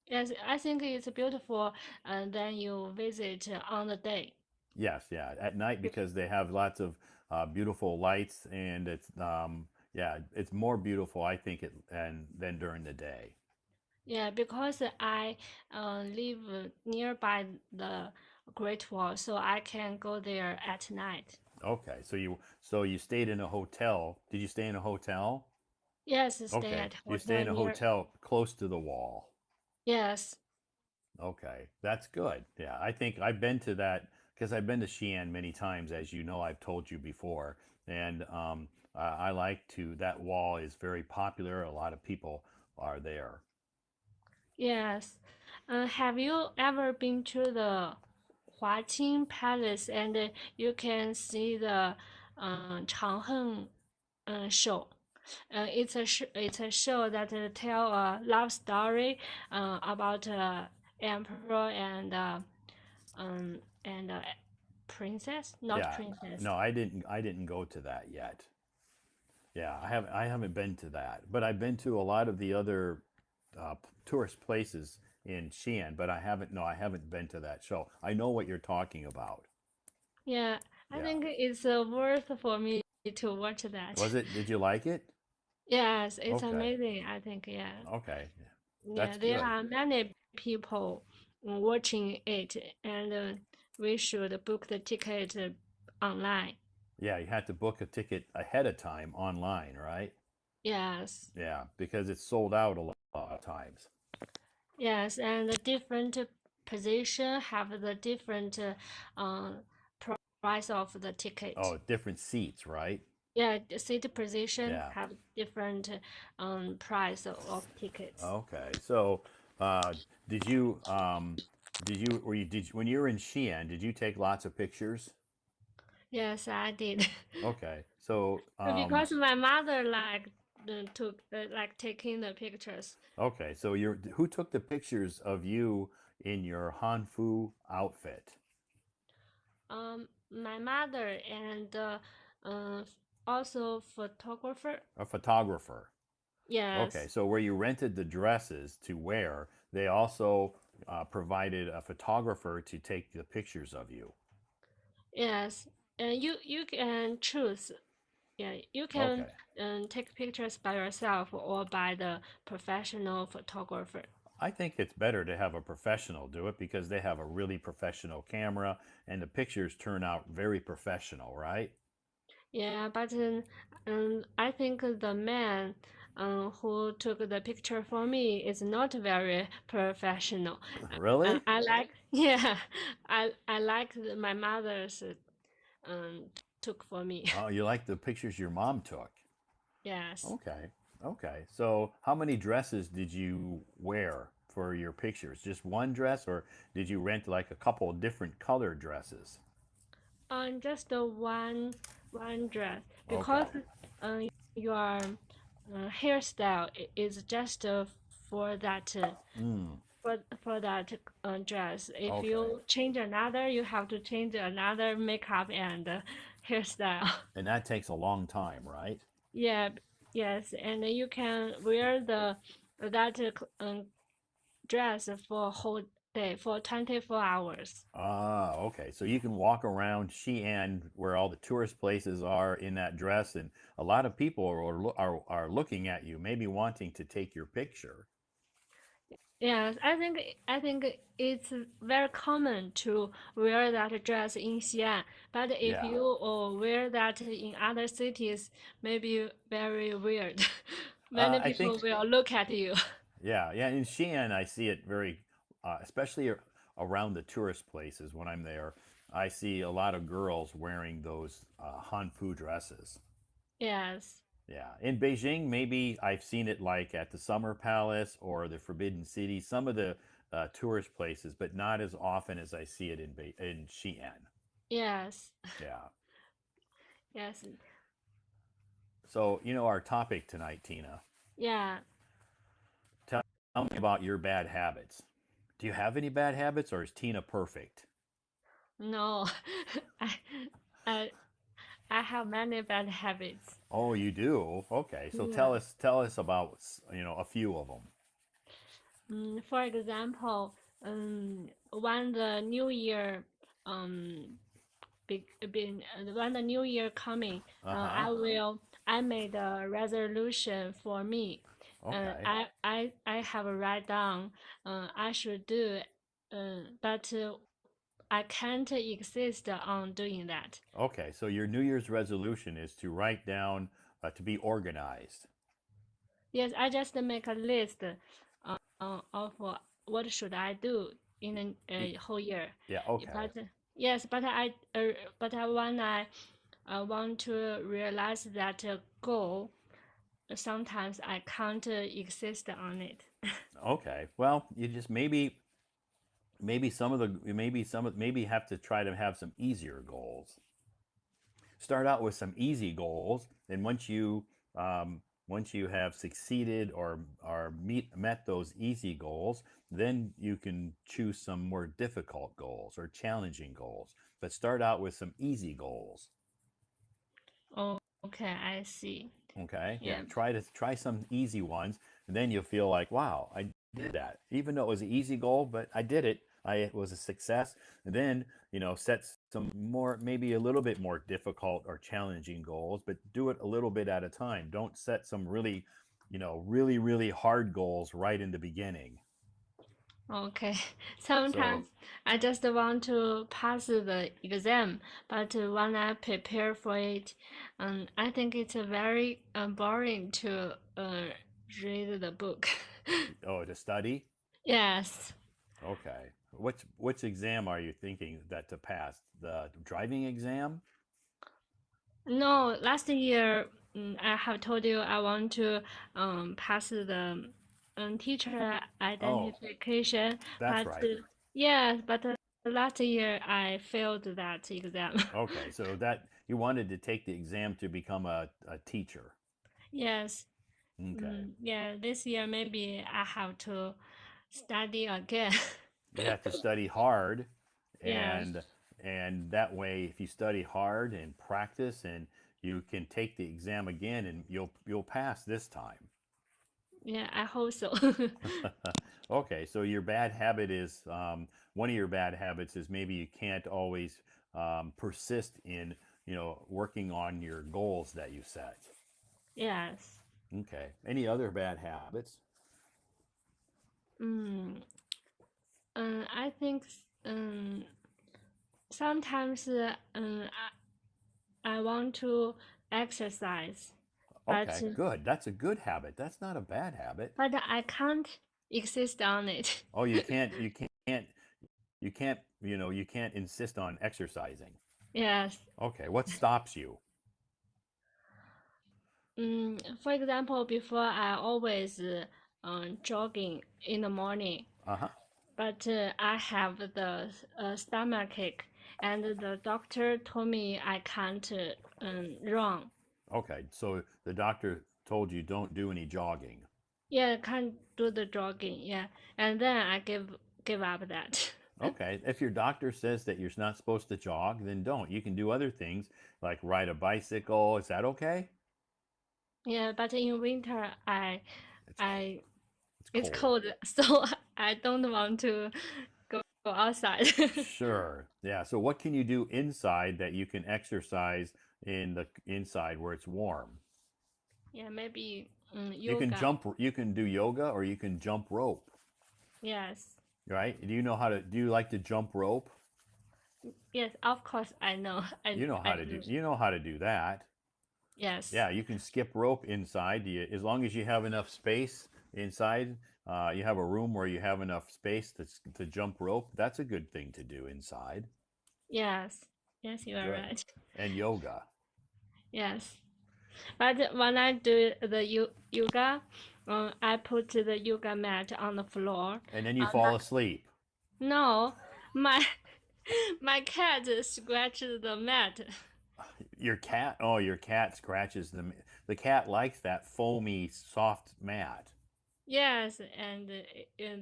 yes, I think it's beautiful, and then you visit on the day. Yes, yeah, at night because they have lots of beautiful lights, and it's yeah, it's more beautiful, I think, and than during the day. Yeah, because I live nearby the Great Wall, so I can go there at night. Okay, so you stayed in a hotel. Did you stay in a hotel? Yes, stay Okay, at you stay hotel in a near. hotel close to the wall. Yes, Okay, that's good. Yeah, I think I've been to that because I've been to Xi'an many times, as you know, I've told you before, and I like to. That wall is very popular. A lot of people are there. yes. Have you ever been to the Huaqing Palace and you can see the Changheng show? It's a show that tell a love story about emperor and princess, not Yeah, princess. no, I didn't go to that yet. Yeah, I haven't been to that, but I've been to a lot of the other tourist places in Xi'an, but I haven't. No, I haven't been to that show. I know what you're talking about. Yeah, I Yeah. think it's worth for me to watch that. Was it? Did you like it? Yes, it's Okay. amazing. I think, yeah. Okay. Yeah, That's there good. are many people watching it, and we should book the ticket online. Yeah, you had to book a ticket ahead of time online, right? Yes, Yeah, because it's sold out a lot of times. yes, and the different position have the different uh, price of the ticket. Oh, different seats, right? Yeah, the seat position Yeah. have different price of tickets. Okay. So, uh, did you were you did when you were in Xi'an, did you take lots of pictures? Yes, I did. Okay. So, Because my mother like took like taking the pictures. okay. So who took the pictures of you in your Hanfu outfit? My mother and uh, also photographer. A photographer. Okay. Yes, So where you rented the dresses to wear, they also provided a photographer to take the pictures of you. yes, and you can choose. Yeah, you can Okay. take pictures by yourself or by the professional photographer. I think it's better to have a professional do it because they have a really professional camera and the pictures turn out very professional, right? Yeah, but I think the man who took the picture for me is not very professional. Really? I like, yeah, I like my mother's took for me. Oh, you like the pictures your mom took? Yes. Okay. Okay. So, how many dresses did you wear for your pictures? Just one dress, or did you rent like a couple of different color dresses? Just the one dress because Okay. uh, your hairstyle is just for that Mm, for that dress. If okay. you change another, you have to change another makeup and hairstyle. And that takes a long time, right? Yeah, yes, and you can wear the that dress for a whole day for 24 hours. Ah, okay. So you can walk around Xi'an where all the tourist places are in that dress, and a lot of people are looking at you, maybe wanting to take your picture. Yes, I think it's very common to wear that dress in Xi'an, but if Yeah. you wear that in other cities, maybe very weird. Many I think people will look at you. yeah, yeah. In Xi'an, I see it very, especially around the tourist places when I'm there. I see a lot of girls wearing those hanfu dresses. Yes, Yeah, in Beijing, maybe I've seen it like at the Summer Palace or the Forbidden City, some of the tourist places, but not as often as I see it in Xi'an. yes, Yeah. yes, So our topic tonight, Tina. yeah. Tell me about your bad habits. Do you have any bad habits, or is Tina perfect? No, I, I, I have many bad habits. Oh, you do. Okay, so Yeah. tell us about a few of them. For example, when the New Year, when the New Year coming, Uh huh. I made a resolution for me. Okay. I have a write down. I should do, but I can't insist on doing that. Okay. So your New Year's resolution is to write down to be organized. Yes, I just make a list of what should I do in a Y- whole year. Yeah. Okay. But yes, but when I want to realize that goal, sometimes I can't exist on it. Okay. Well, you just maybe have to try to have some easier goals. Start out with some easy goals, and once you have succeeded or met those easy goals, then you can choose some more difficult goals or challenging goals. But start out with some easy goals. Oh, okay, I see. Okay, yeah, Yeah, try some easy ones, and then you'll feel like, wow, I did that. Even though it was an easy goal, but I did it. It was a success. And then set some more, maybe a little bit more difficult or challenging goals, but do it a little bit at a time. Don't set some really hard goals right in the beginning. okay. So Sometimes I just want to pass the exam, but when I prepare for it, I think it's very boring to read the book. oh, to study. Yes. Okay, which exam are you thinking that to pass? The driving exam? No, last year I have told you I want to pass the teacher Oh, identification, that's but right. yes, but last year I failed that exam. Okay, so that you wanted to take the exam to become a teacher. Yes, Okay. yeah, this year maybe I have to study again. You have to study hard, Yes, and that way if you study hard and practice, and you can take the exam again, and you'll pass this time. yeah, I hope so. Okay, so your bad habit is one of your bad habits is maybe you can't always persist in working on your goals that you set. Yes. Okay. Any other bad habits? Mm, I think um, sometimes I want to exercise, but Okay, good. That's a good habit. That's not a bad habit. I can't exist on it. Oh, you can't insist on exercising. Yes. Okay, what stops you? For example, before I always jogging in the morning, Uh-huh. but I have the stomachache, and the doctor told me I can't run. Okay, so the doctor told you don't do any jogging. Yeah, I can't do the jogging. Yeah, and then I give up that. Okay, if your doctor says that you're not supposed to jog, then don't. You can do other things like ride a bicycle. Is that okay? Yeah, but in winter, It's cold. I It's it's cold. cold, so I don't want to go outside. Sure. Yeah. So what can you do inside that you can exercise in the inside where it's warm? Yeah, maybe You can yoga. jump, you can do yoga, or you can jump rope. Yes. right? Do you like to jump rope? Yes, of course I know. I do. You know how to do that. Yes. Yeah, you can skip rope inside. As long as you have enough space inside, you have a room where you have enough space to jump rope. That's a good thing to do inside. Yes. Yes, you are Good. right. And yoga. Yes. But when I do the yoga, I put the yoga mat on the floor. And then you Uh, fall asleep. no, my my cat scratches the mat. Your cat scratches the cat likes that foamy, soft mat. Yes, and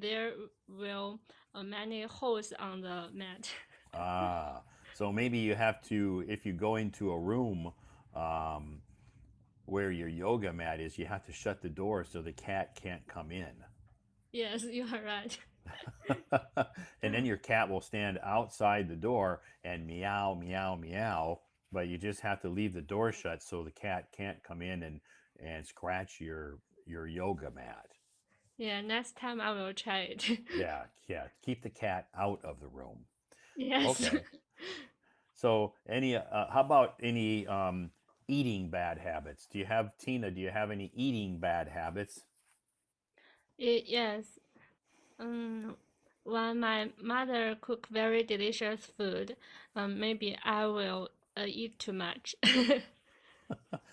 there will many holes on the mat. Ah, so maybe you have to, if you go into a room um, where your yoga mat is, you have to shut the door so the cat can't come in. Yes, you are right. And then your cat will stand outside the door and meow, meow, meow. But you just have to leave the door shut so the cat can't come in and scratch your yoga mat. Yeah, next time I will try it. Yeah, yeah. Keep the cat out of the room. Yes. Okay. So how about any eating bad habits? Tina, do you have any eating bad habits? Yes. Um, when my mother cook very delicious food, maybe I will eat too much.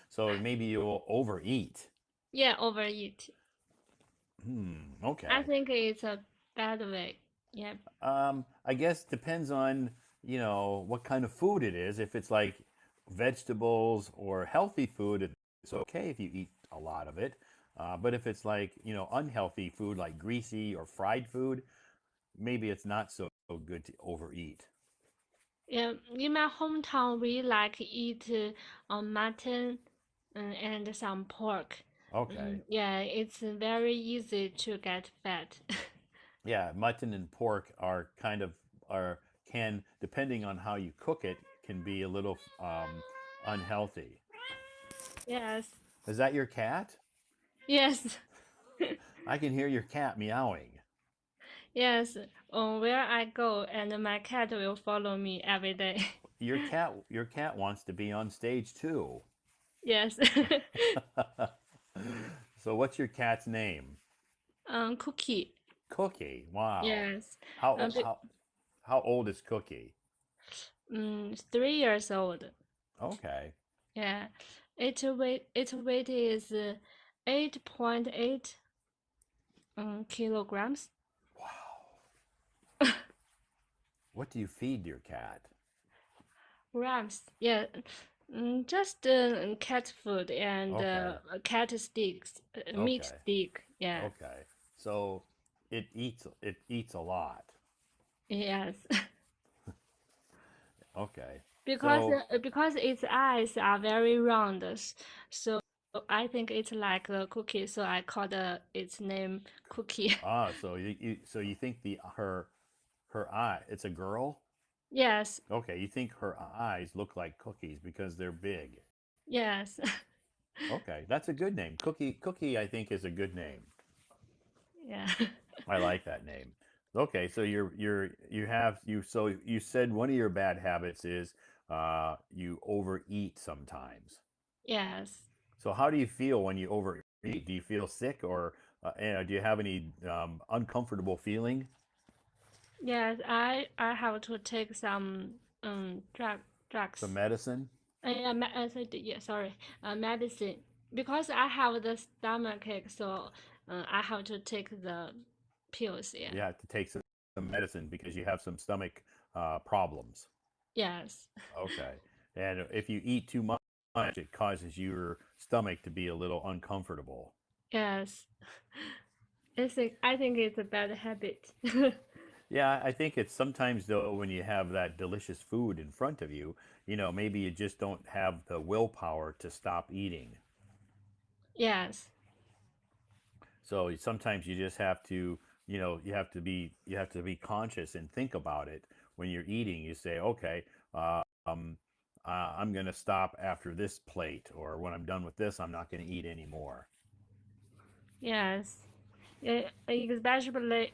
So maybe you'll overeat. Yeah, overeat. I Okay. think it's a bad way. Yeah. I guess depends on, what kind of food it is. If it's like vegetables or healthy food, it's okay if you eat a lot of it. But if it's like, unhealthy food like greasy or fried food, maybe it's not so good to overeat. Yeah, in my hometown, we like eat mutton and some pork. Okay. Yeah, it's very easy to get fat. Yeah, mutton and pork are kind of are can depending on how you cook it can be a little unhealthy. Yes, Is that your cat? yes, I can hear your cat meowing. yes. Where I go, and my cat will follow me every day. Your cat wants to be on stage too. Yes. So what's your cat's name? Cookie. Cookie. Wow. Yes. How how how old is Cookie? 3 years old. Okay. Yeah. Its weight is 8.8 kilograms. Wow. What do you feed your cat? Grams. Yeah. Just cat food and Okay. cat sticks, meat Okay. stick. Yeah. Okay. So it eats a lot. Yes. Okay. because So because its eyes are very round, so I think it's like a cookie. So I called its name Cookie. so you think her eye, it's a girl? Yes. Okay, you think her eyes look like cookies because they're big. Yes. Okay, that's a good name. Cookie I think is a good name. Yeah. I like that name. Okay, so you said one of your bad habits is you overeat sometimes. Yes. So how do you feel when you overeat? Do you feel sick or do you have any uncomfortable feeling? Yes. I have to take some drugs. Some medicine? Yeah, yeah, sorry, medicine. Because I have the stomach ache, so I have to take the pills. Yeah. You have to take some medicine because you have some stomach problems. Yes. Okay. And if you eat too much, it causes your stomach to be a little uncomfortable. Yes. I think it's a bad habit. Yeah, I think it's sometimes though when you have that delicious food in front of you, maybe you just don't have the willpower to stop eating. Yes. So sometimes you just have to, you have to be conscious and think about it when you're eating. You say, okay, um, I'm going to stop after this plate, or when I'm done with this, I'm not going to eat anymore. Yes. especially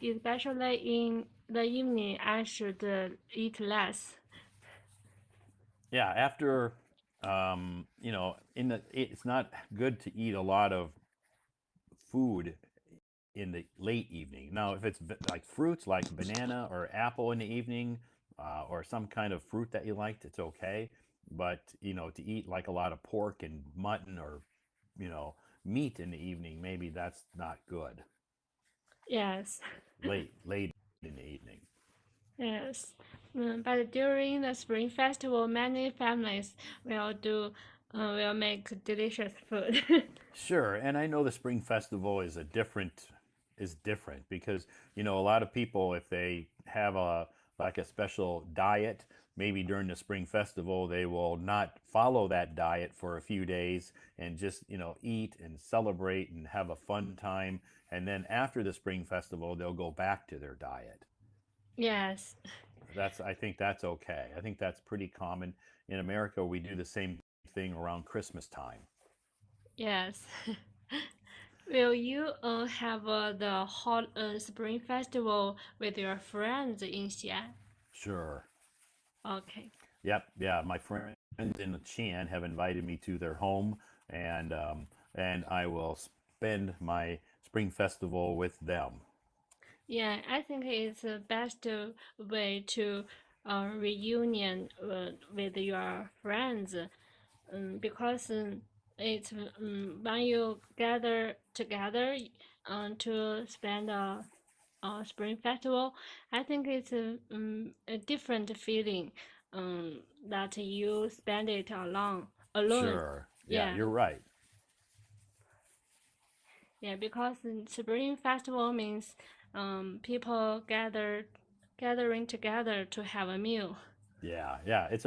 in the evening, I should eat less. Yeah, after it's not good to eat a lot of food in the late evening. Now, if it's like fruits like banana or apple in the evening, or some kind of fruit that you liked, it's okay. But to eat like a lot of pork and mutton or meat in the evening, maybe that's not good. Yes, Late in the evening. yes. But during the Spring Festival, many families will make delicious food. Sure, and I know the Spring Festival is different because a lot of people, if they have a special diet, maybe during the Spring Festival they will not follow that diet for a few days and just eat and celebrate and have a fun time, and then after the Spring Festival they'll go back to their diet. Yes, I think that's okay. I think that's pretty common in America. We do the same thing around Christmas time. yes. Will you have the hot Spring Festival with your friends in Xi'an? Sure. Okay. Yep, yeah. My friends in Xi'an have invited me to their home, and I will spend my spring festival with them. Yeah, I think it's the best way to reunion with your friends, because it's when you gather together to spend a spring festival. I think it's a different feeling that you spend it alone. Sure. Yeah, Yeah, you're right. yeah, because Spring Festival means people gathering together to have a meal. Yeah, yeah. It's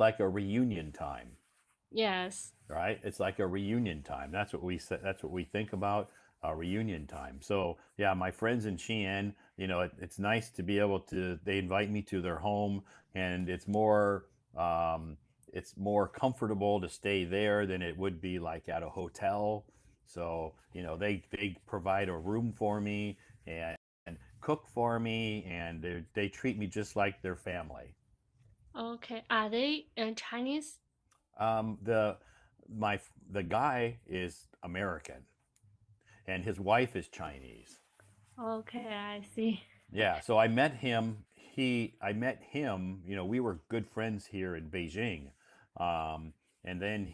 like a reunion time. Yes. Right? It's like a reunion time. That's what we say. That's what we think about a reunion time. So yeah, my friends in Xi'an, it's nice to be able to. They invite me to their home, and um, it's more comfortable to stay there than it would be like at a hotel. So they provide a room for me and cook for me, and they treat me just like their family. Okay. Are they Chinese? The my the guy is American and his wife is Chinese. Okay, I see. Yeah, so I met him. I met him. We were good friends here in Beijing, um, and then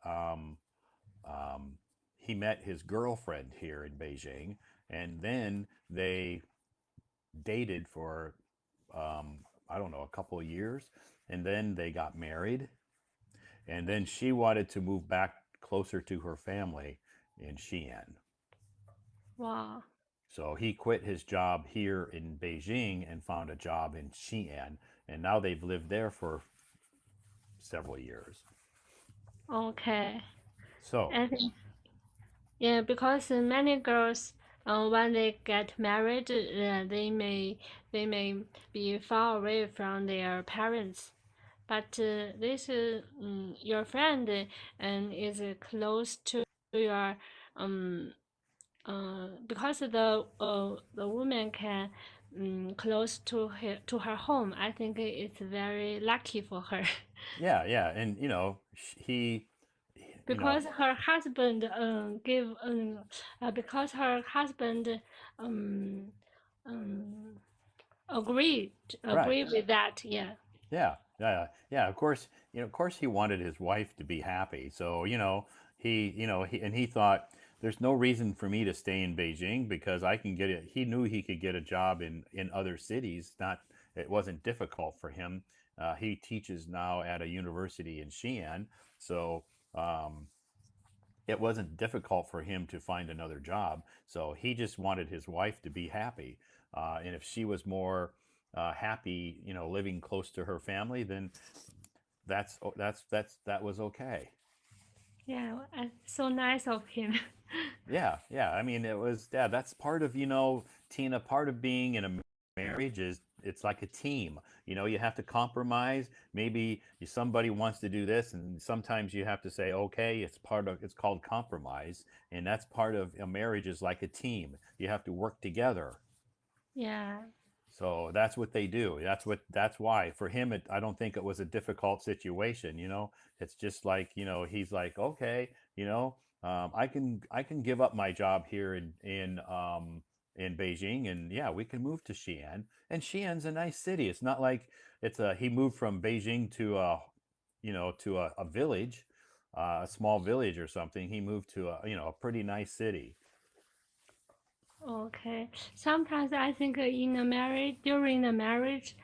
um, he met his girlfriend here in Beijing, and then they dated for I don't know, a couple of years, and then they got married, and then she wanted to move back closer to her family in Xi'an. Wow. So he quit his job here in Beijing and found a job in Xi'an, and now they've lived there for several years. Okay. So, I think yeah, because many girls, when they get married, they may be far away from their parents. But your friend is close to your um because the woman can close to her home. I think it's very lucky for her. yeah, yeah, and he, you know, Because her husband because her husband um um agree right. agree with that. Yeah. Yeah, yeah, yeah. Of course, he wanted his wife to be happy. So, he thought there's no reason for me to stay in Beijing because I can get it. He knew he could get a job in other cities. It wasn't difficult for him. He teaches now at a university in Xi'an, so um, it wasn't difficult for him to find another job. So he just wanted his wife to be happy. And if she was more happy, living close to her family, then that was okay. Yeah, so nice of him. Yeah, yeah. I mean, it was yeah. That's part of Tina. Part of being in a marriage is it's like a team. You have to compromise. Maybe somebody wants to do this, and sometimes you have to say, okay, it's called compromise, and that's part of a marriage is like a team. You have to work together. Yeah. So that's what they do. That's why for him, I don't think it was a difficult situation. It's just like, he's like, okay, I can give up my job here in Beijing, and yeah, we can move to Xi'an. And Xi'an's a nice city. It's not like he moved from Beijing to a village, a small village or something. He moved to a pretty nice city. Okay. Sometimes I think in a marriage, during the marriage,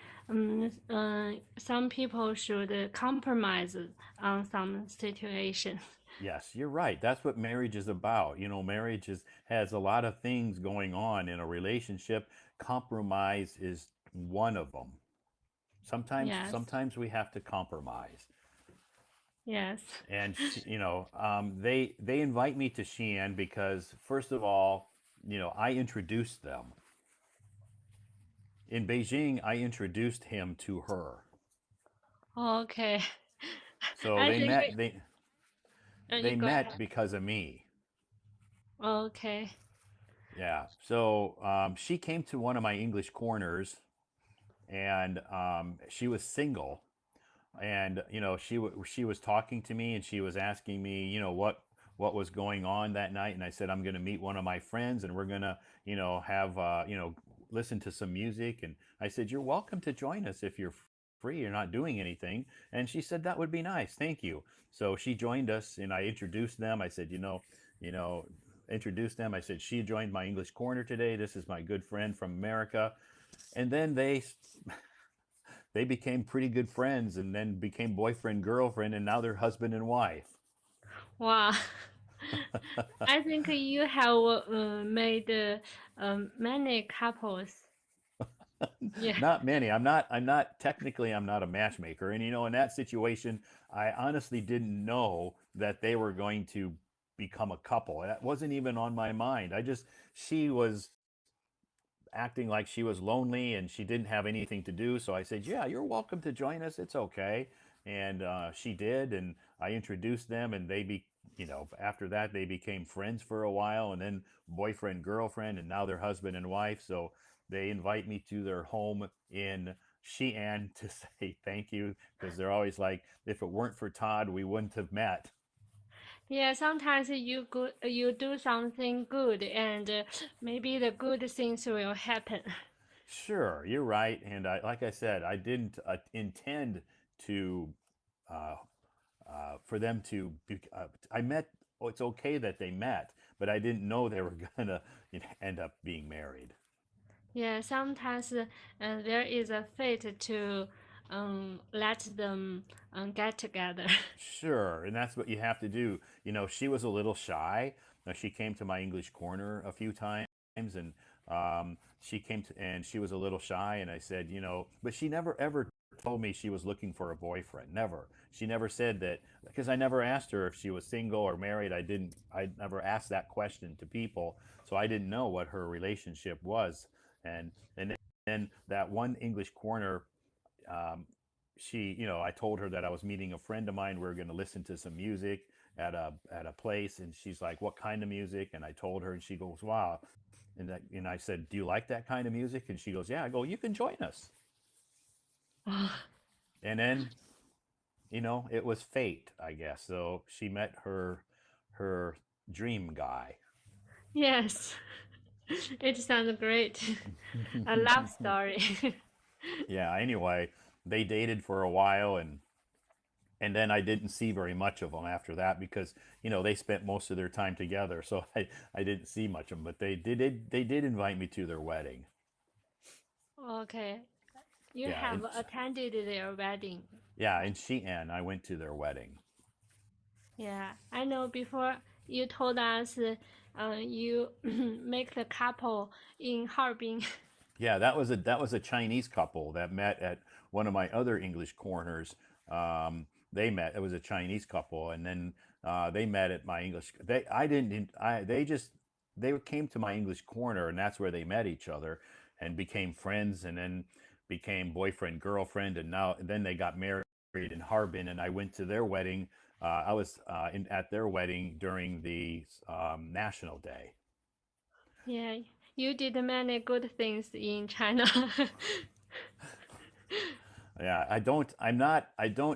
some people should compromise on some situation. Yes, you're right. That's what marriage is about. Marriage has a lot of things going on in a relationship. Compromise is one of them. Sometimes, Yes. sometimes we have to compromise. Yes. And they invite me to Xi'an because first of all, I introduced them. In Beijing, I introduced him to her. Okay. So I they think met. They you go ahead. met because of me. Okay. Yeah. So she came to one of my English corners, and she was single, and she was talking to me, and she was asking me, what was going on that night, and I said I'm going to meet one of my friends, and we're going to have listen to some music, and I said you're welcome to join us if you're free. You're not doing anything, and she said that would be nice. Thank you. So she joined us, and I introduced them. I said, you know, introduced them. I said she joined my English corner today. This is my good friend from America, and then they became pretty good friends and then became boyfriend girlfriend and now they're husband and wife. Wow. I think you have made many couples. Yeah. Not many. I'm not a matchmaker, and in that situation I honestly didn't know that they were going to become a couple. That wasn't even on my mind. She was acting like she was lonely and she didn't have anything to do. So I said, "Yeah, you're welcome to join us. It's okay." And she did, and I introduced them, and after that they became friends for a while, and then boyfriend girlfriend, and now they're husband and wife. So they invite me to their home in Xi'an to say thank you because they're always like, "If it weren't for Todd, we wouldn't have met." Yeah, sometimes you do something good and maybe the good things will happen. Sure, you're right, and like I said, I didn't intend to uh, for them to be, I met oh, it's okay that they met, but I didn't know they were gonna end up being married. Yeah, sometimes there is a fate to let them get together. Sure, and that's what you have to do. She was a little shy. Now, she came to my English corner a few times, and she was a little shy. And I said, but she never ever told me she was looking for a boyfriend. Never. She never said that because I never asked her if she was single or married. I didn't. I never asked that question to people, so I didn't know what her relationship was. And then that one English corner um, I told her that I was meeting a friend of mine. We were going to listen to some music at a place, and she's like, "What kind of music?" And I told her, and she goes, "Wow." And I said, "Do you like that kind of music?" And she goes, "Yeah." I go, "You can join us." And then, it was fate, I guess. So she met her dream guy. Yes, it sounds great. A love story. Yeah. Anyway, they dated for a while, and then I didn't see very much of them after that because they spent most of their time together, so I didn't see much of them. But they did invite me to their wedding. Okay, you Yeah, have attended their wedding. yeah, in Xi'an, I went to their wedding. Yeah, I know before you told us you make the couple in Harbin. Yeah, that was a Chinese couple that met at one of my other English corners. They met. It was a Chinese couple, and then they met at my English. They I didn't. I they came to my English corner, and that's where they met each other and became friends. And then became boyfriend girlfriend, and then they got married in Harbin, and I went to their wedding. I was at their wedding during the National Day. Yeah, you did many good things in China. Yeah, I don't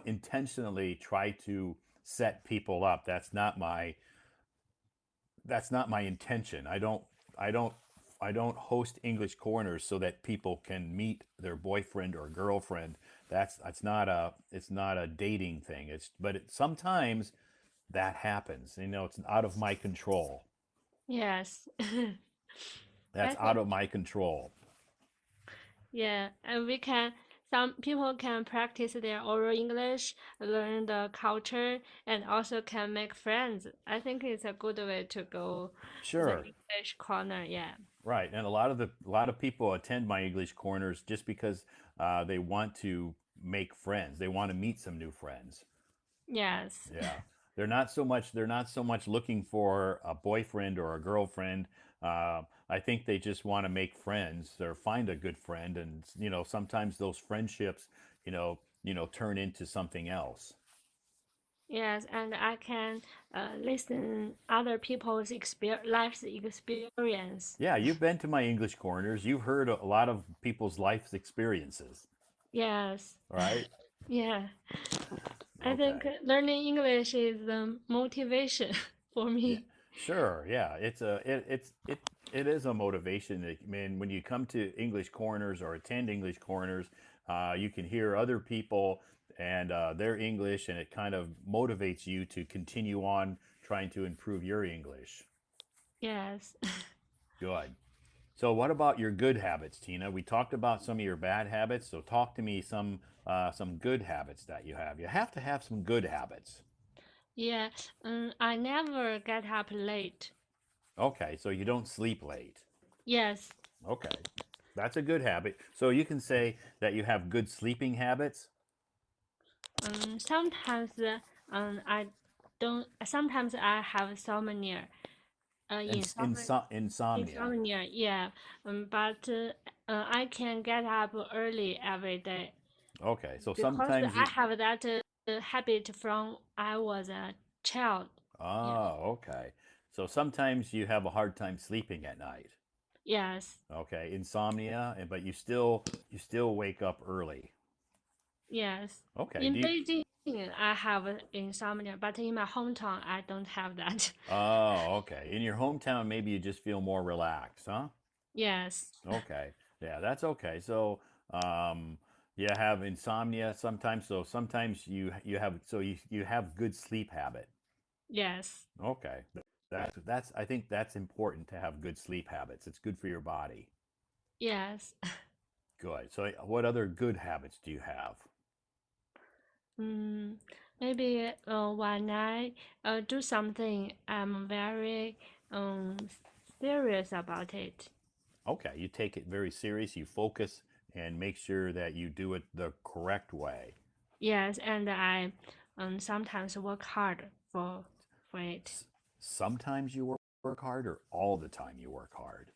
intentionally try to set people up. That's not my intention. I don't I don't host English corners so that people can meet their boyfriend or girlfriend. That's not a it's not a dating thing. Sometimes that happens. You know, it's out of my control. Yes. That's I out think, of my control. yeah, and some people can practice their oral English, learn the culture, and also can make friends. I think it's a good way to go the Sure. English corner. Yeah. Right. And a lot of people attend my English corners just because they want to make friends. They want to meet some new friends. Yes. Yeah. They're not so much looking for a boyfriend or a girlfriend. I think they just want to make friends or find a good friend, and you know, sometimes those friendships, turn into something else. Yes, and I can listen other people's life experience. Yeah, you've been to my English corners. You've heard a lot of people's life experiences, Yes. right? Yeah. I think Okay. learning English is the motivation for Yeah, me. sure. Yeah, it is a motivation. I mean, when you come to English corners or attend English corners, you can hear other people and their English, and it kind of motivates you to continue on trying to improve your English. Yes. Good. So, what about your good habits, Tina? We talked about some of your bad habits. So, talk to me some good habits that you have. You have to have some good habits. Yeah. I never get up late. Okay, so you don't sleep late. Yes. Okay. That's a good habit. So you can say that you have good sleeping habits. Sometimes I don't. Sometimes I have insomnia. Insomnia. Insomnia. Yeah. But I can get up early every day Okay, so because sometimes I you. have that habit from I was a child. Yeah. Oh, okay. So sometimes you have a hard time sleeping at night. Yes. Okay, insomnia, but you still wake up early. Yes. Okay. In Beijing, I have insomnia, but in my hometown, I don't have that. Oh, okay. In your hometown, maybe you just feel more relaxed, huh? Yes. Okay. Yeah, that's okay. So, um, you have insomnia sometimes. So sometimes you have good sleep habit. Yes. Okay. That's I think that's important to have good sleep habits. It's good for your body. Yes. Good. So what other good habits do you have? Mm, maybe when I do something, I'm very serious about it. Okay, you take it very serious, you focus and make sure that you do it the correct way. Yes, and I sometimes work hard for it. Sometimes you work hard or all the time you work hard.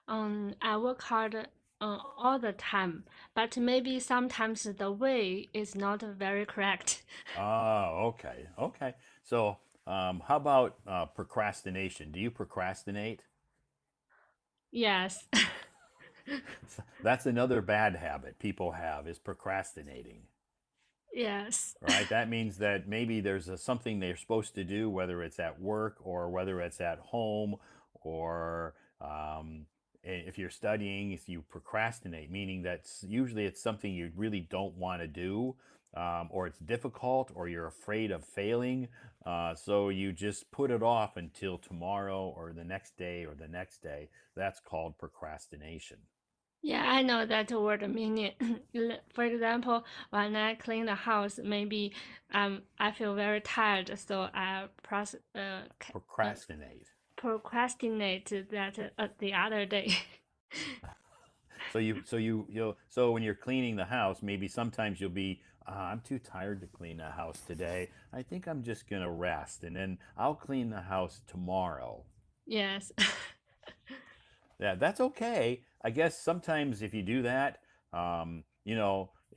I work hard all the time, but maybe sometimes the way is not very correct. Oh, okay. Okay. So, how about procrastination? Do you procrastinate? Yes. That's another bad habit people have is procrastinating. Yes. Right? That means that maybe there's something they're supposed to do, whether it's at work or whether it's at home, or if you're studying, if you procrastinate, meaning that usually it's something you really don't want to do, or it's difficult, or you're afraid of failing. So you just put it off until tomorrow or the next day or the next day. That's called procrastination. Yeah, I know that word meaning. For example, when I clean the house, maybe I feel very tired, so I Procrastinate. procrastinate that the other day. So when you're cleaning the house, maybe sometimes you'll be, I'm too tired to clean the house today. I think I'm just gonna rest, and then I'll clean the house tomorrow. Yes. Yeah, that's okay. I guess sometimes if you do that,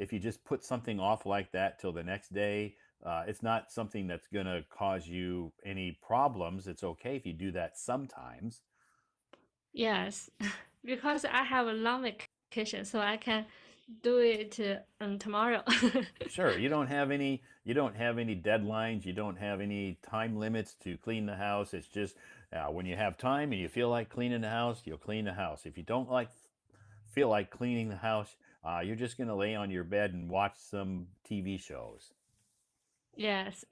if you just put something off like that till the next day, it's not something that's going to cause you any problems. It's okay if you do that sometimes. Yes, because I have a long vacation, so I can do it tomorrow. Sure, you don't have any deadlines, you don't have any time limits to clean the house. It's just when you have time and you feel like cleaning the house, you'll clean the house. If you don't feel like cleaning the house, you're just going to lay on your bed and watch some TV shows. Yes.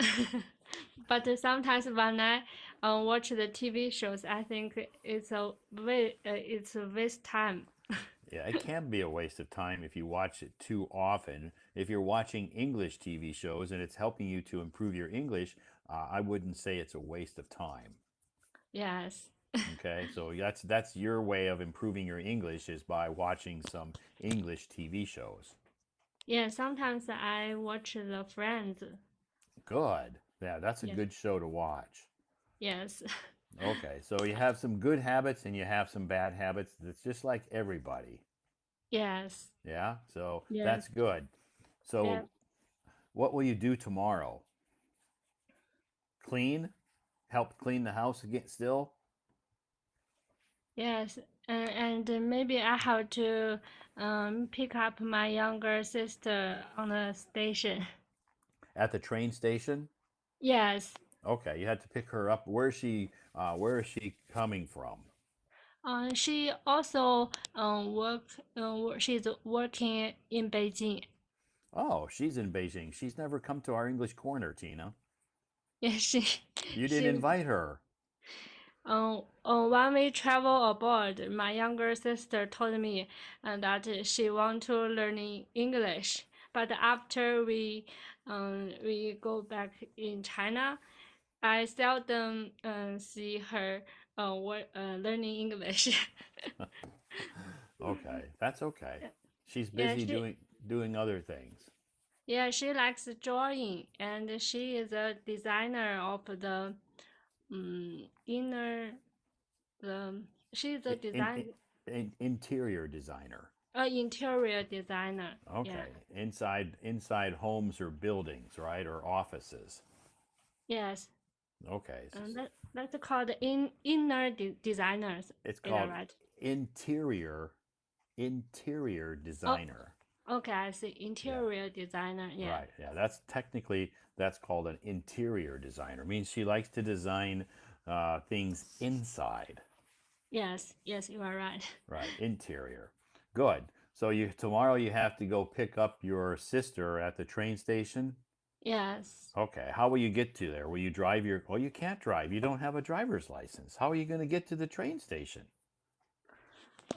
But sometimes when I watch the TV shows, I think it's a waste time. Yeah, it can be a waste of time if you watch it too often. If you're watching English TV shows and it's helping you to improve your English, I wouldn't say it's a waste of time. Yes. Okay, so that's your way of improving your English is by watching some English TV shows. Yeah, sometimes I watch the Friends. Good. Yeah, that's a Yes. good show to watch. Yes. Okay, so you have some good habits and you have some bad habits. That's just like everybody. Yes. Yeah, so that's Yes. good. Yeah. So, what will you do tomorrow? Clean? Help clean the house again still? Yes. And maybe I have to pick up my younger sister on the station. At the train station? Yes. Okay, you had to pick her up. Where is she coming from? She also she's working in Beijing. Oh, she's in Beijing. She's never come to our English corner, Tina. Yeah, You didn't she invite her. when we travel abroad, my younger sister told me that she want to learn English. But after we go back in China, I seldom see her learning English. Okay, that's okay. She's yeah, busy doing other things. she likes drawing, and she is a designer of the inner the she's a In, design interior designer. interior designer. Yeah. Okay, inside homes or buildings, right, or offices. Yes. Okay, That's called inner designers. it's Is that called right? interior Oh, designer. okay. I see. Yeah, Interior designer. Yeah. right. Yeah, that's called an interior designer. It means she likes to design things inside. Yes. Yes, you are right. Right, interior. Good. So tomorrow you have to go pick up your sister at the train station. Yes. Okay, how will you get to there? Will you drive your? Well, you can't drive. You don't have a driver's license. How are you going to get to the train station?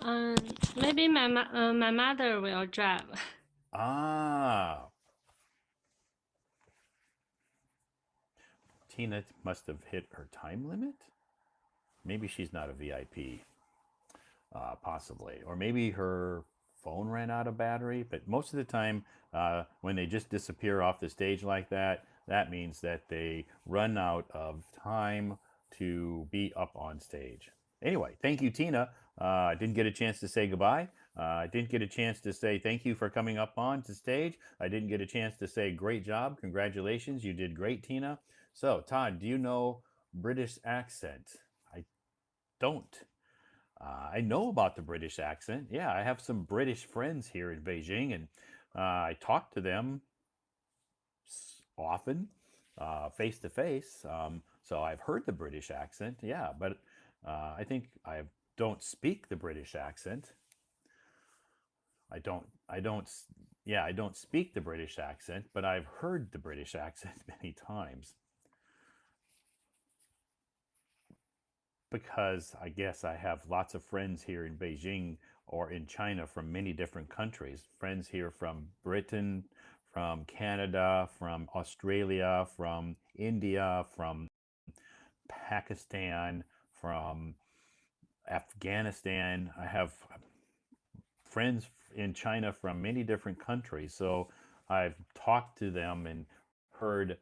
Um, Maybe my mother will drive. Ah, Tina must have hit her time limit. Maybe she's not a VIP, possibly, or maybe her phone ran out of battery. But most of the time, when they just disappear off the stage like that, that means that they run out of time to be up on stage. Anyway, thank you, Tina. I didn't get a chance to say goodbye. I didn't get a chance to say thank you for coming up on to stage. I didn't get a chance to say great job. Congratulations. You did great, Tina. So, Todd, do you know British accent? I don't. I know about the British accent. Yeah, I have some British friends here in Beijing, and I talk to them often, face to face. So I've heard the British accent. Yeah, but I think I don't speak the British accent. I don't. I don't. Yeah, I don't speak the British accent, but I've heard the British accent many times. Because I guess I have lots of friends here in Beijing or in China from many different countries. Friends here from Britain, from Canada, from Australia, from India, from Pakistan, from Afghanistan. I have friends in China from many different countries. So I've talked to them and heard,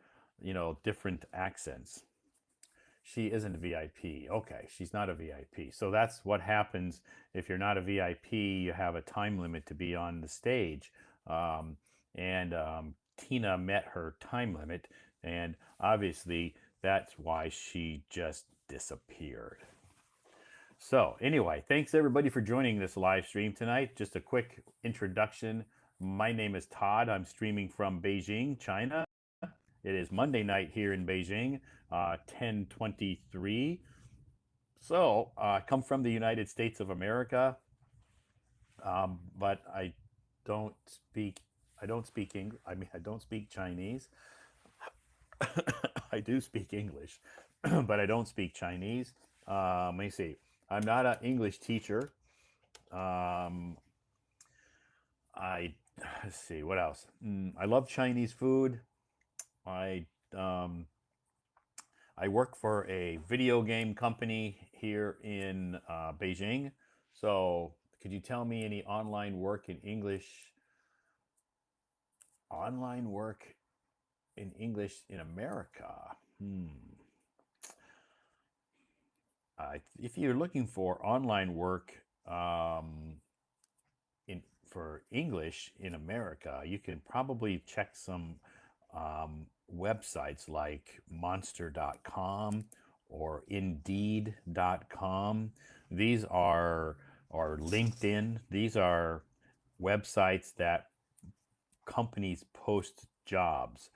different accents. She isn't a VIP. Okay, she's not a VIP. So that's what happens if you're not a VIP. You have a time limit to be on the stage, um, and Tina met her time limit, and obviously that's why she just disappeared. So anyway, thanks everybody for joining this live stream tonight. Just a quick introduction. My name is Todd. I'm streaming from Beijing, China. It is Monday night here in Beijing, 10:23. So I come from the United States of America, but don't speak. I don't speak English. I mean, I don't speak Chinese. I do speak English, but I don't speak Chinese. Let me see. I'm not an English teacher. Um, I let's see what else. I love Chinese food. I um, I work for a video game company here in Beijing. So, could you tell me any online work in English? Online work in English in America? If you're looking for online work for English in America, you can probably check some websites like monster.com or indeed.com. These are, or LinkedIn. These are websites that companies post jobs.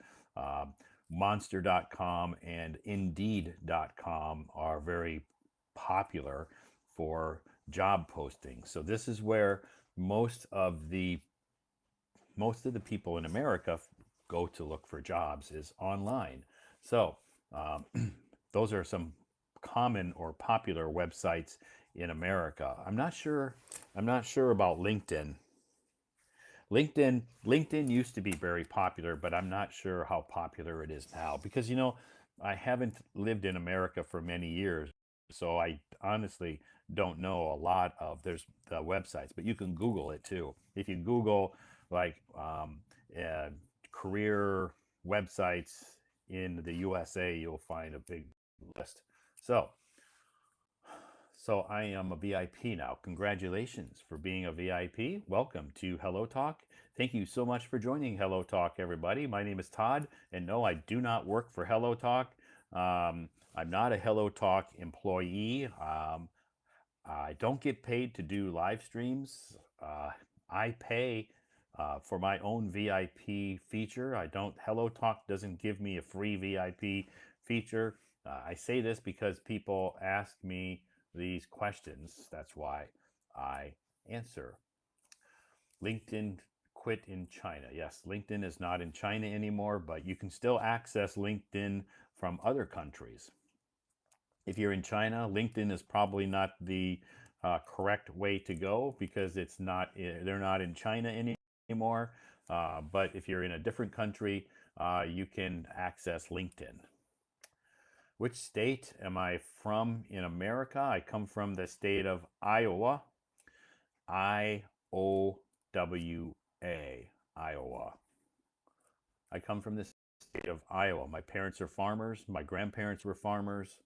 Monster.com and indeed.com are very popular for job postings. So this is where most of the people in America go to look for jobs is online. So those are some common or popular websites in America. I'm not sure about LinkedIn. LinkedIn used to be very popular, but I'm not sure how popular it is now because I haven't lived in America for many years, so I honestly don't know a lot of there's the websites, but you can Google it too. If you Google like career websites in the USA, you'll find a big list. So I am a VIP now. Congratulations for being a VIP. Welcome to Hello Talk. Thank you so much for joining Hello Talk, everybody. My name is Todd, and no, I do not work for Hello Talk. I'm not a Hello Talk employee. I don't get paid to do live streams. I pay for my own VIP feature. I don't. Hello Talk doesn't give me a free VIP feature. I say this because people ask me these questions. That's why I answer. LinkedIn quit in China. Yes, LinkedIn is not in China anymore, but you can still access LinkedIn from other countries. If you're in China, LinkedIn is probably not the correct way to go because they're not in China anymore. But if you're in a different country, you can access LinkedIn. Which state am I from in America? I come from the state of Iowa. I-O-W-A, Iowa. I come from the state of Iowa. My parents are farmers. My grandparents were farmers.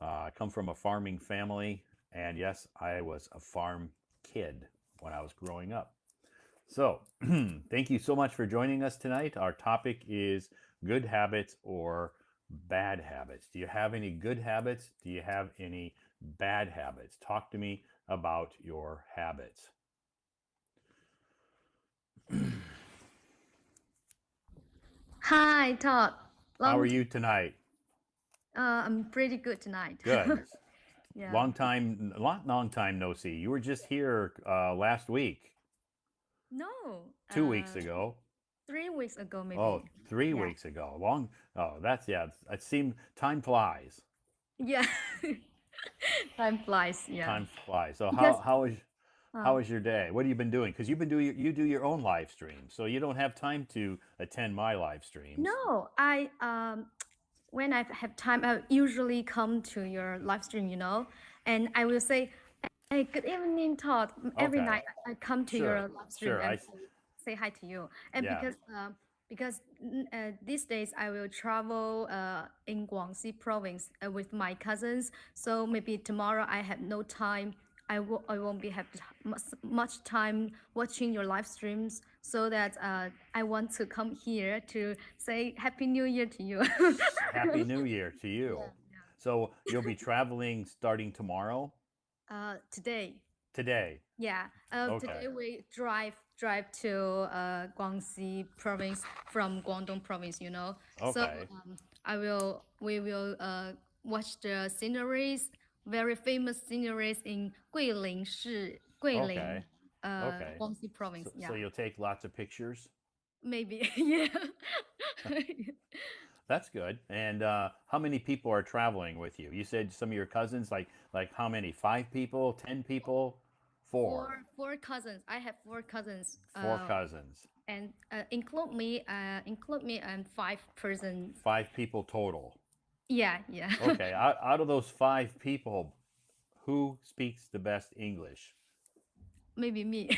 I come from a farming family. And yes, I was a farm kid when I was growing up. So thank you so much for joining us tonight. Our topic is good habits or bad habits. Do you have any good habits? Do you have any bad habits? Talk to me about your habits. Hi, Todd. How are you tonight? I'm pretty good tonight. Good. Yeah. Long time no see. You were just here last week. No. 2 weeks ago. 3 weeks ago, maybe. Oh, 3 Yeah. weeks ago. That's, yeah. It seemed time flies. Yeah. Time flies. Yeah. Time flies. So Because- how was your day? What have you been doing? Because you do your own live stream, so you don't have time to attend my live streams. No, I when I have time, I usually come to your live stream, and I will say, "Hey, good evening, Todd." Every Okay. night I come to Sure, your live stream sure, and say hi to you. And Yeah. because because these days I will travel in Guangxi province with my cousins. So maybe tomorrow I have no time. I won't be have much time watching your live streams. So that I want to come here to say Happy New Year to you. Happy New Year to you. So you'll be traveling starting tomorrow? Today. Today. Yeah. Okay. Today we drive to Guangxi province from Guangdong province. You know. So Okay. we will watch the sceneries, very famous sceneries in Guilin 市, Guilin, Okay. Okay. Guangxi province. So, Yeah. so you'll take lots of pictures? Maybe. Yeah. That's good. And how many people are traveling with you? You said some of your cousins, like how many? 5 people, 10 people, 4. Four cousins. I have 4 cousins. 4 cousins. And include me and 5 person. 5 people total. Yeah. Okay. Out of those 5 people, who speaks the best English? Maybe me.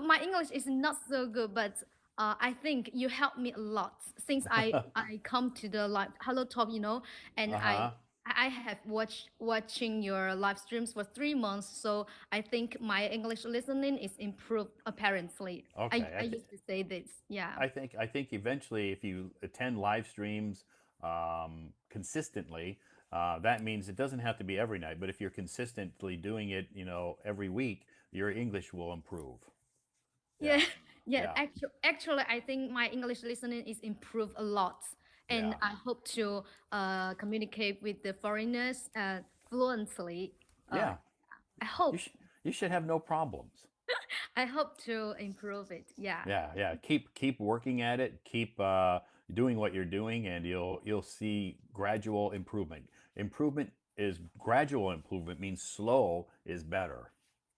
My English is not so good, but I think you helped me a lot since I come to the live Hello Talk, you know, and Uh-huh. I have watching your live streams for 3 months, so I think my English listening is improved apparently. Okay. I used to say this, yeah. I think eventually, if you attend live streams consistently, that means it doesn't have to be every night, but if you're consistently doing it, every week, your English will improve. Yeah. Yeah. Actually, I think my English listening is improved a lot, and Yeah. I hope to communicate with the foreigners fluently. Yeah. I hope. You should have no problems. I hope to improve it. Yeah. Yeah. Keep working at it. Keep doing what you're doing, and you'll see gradual improvement. Gradual improvement means slow is better.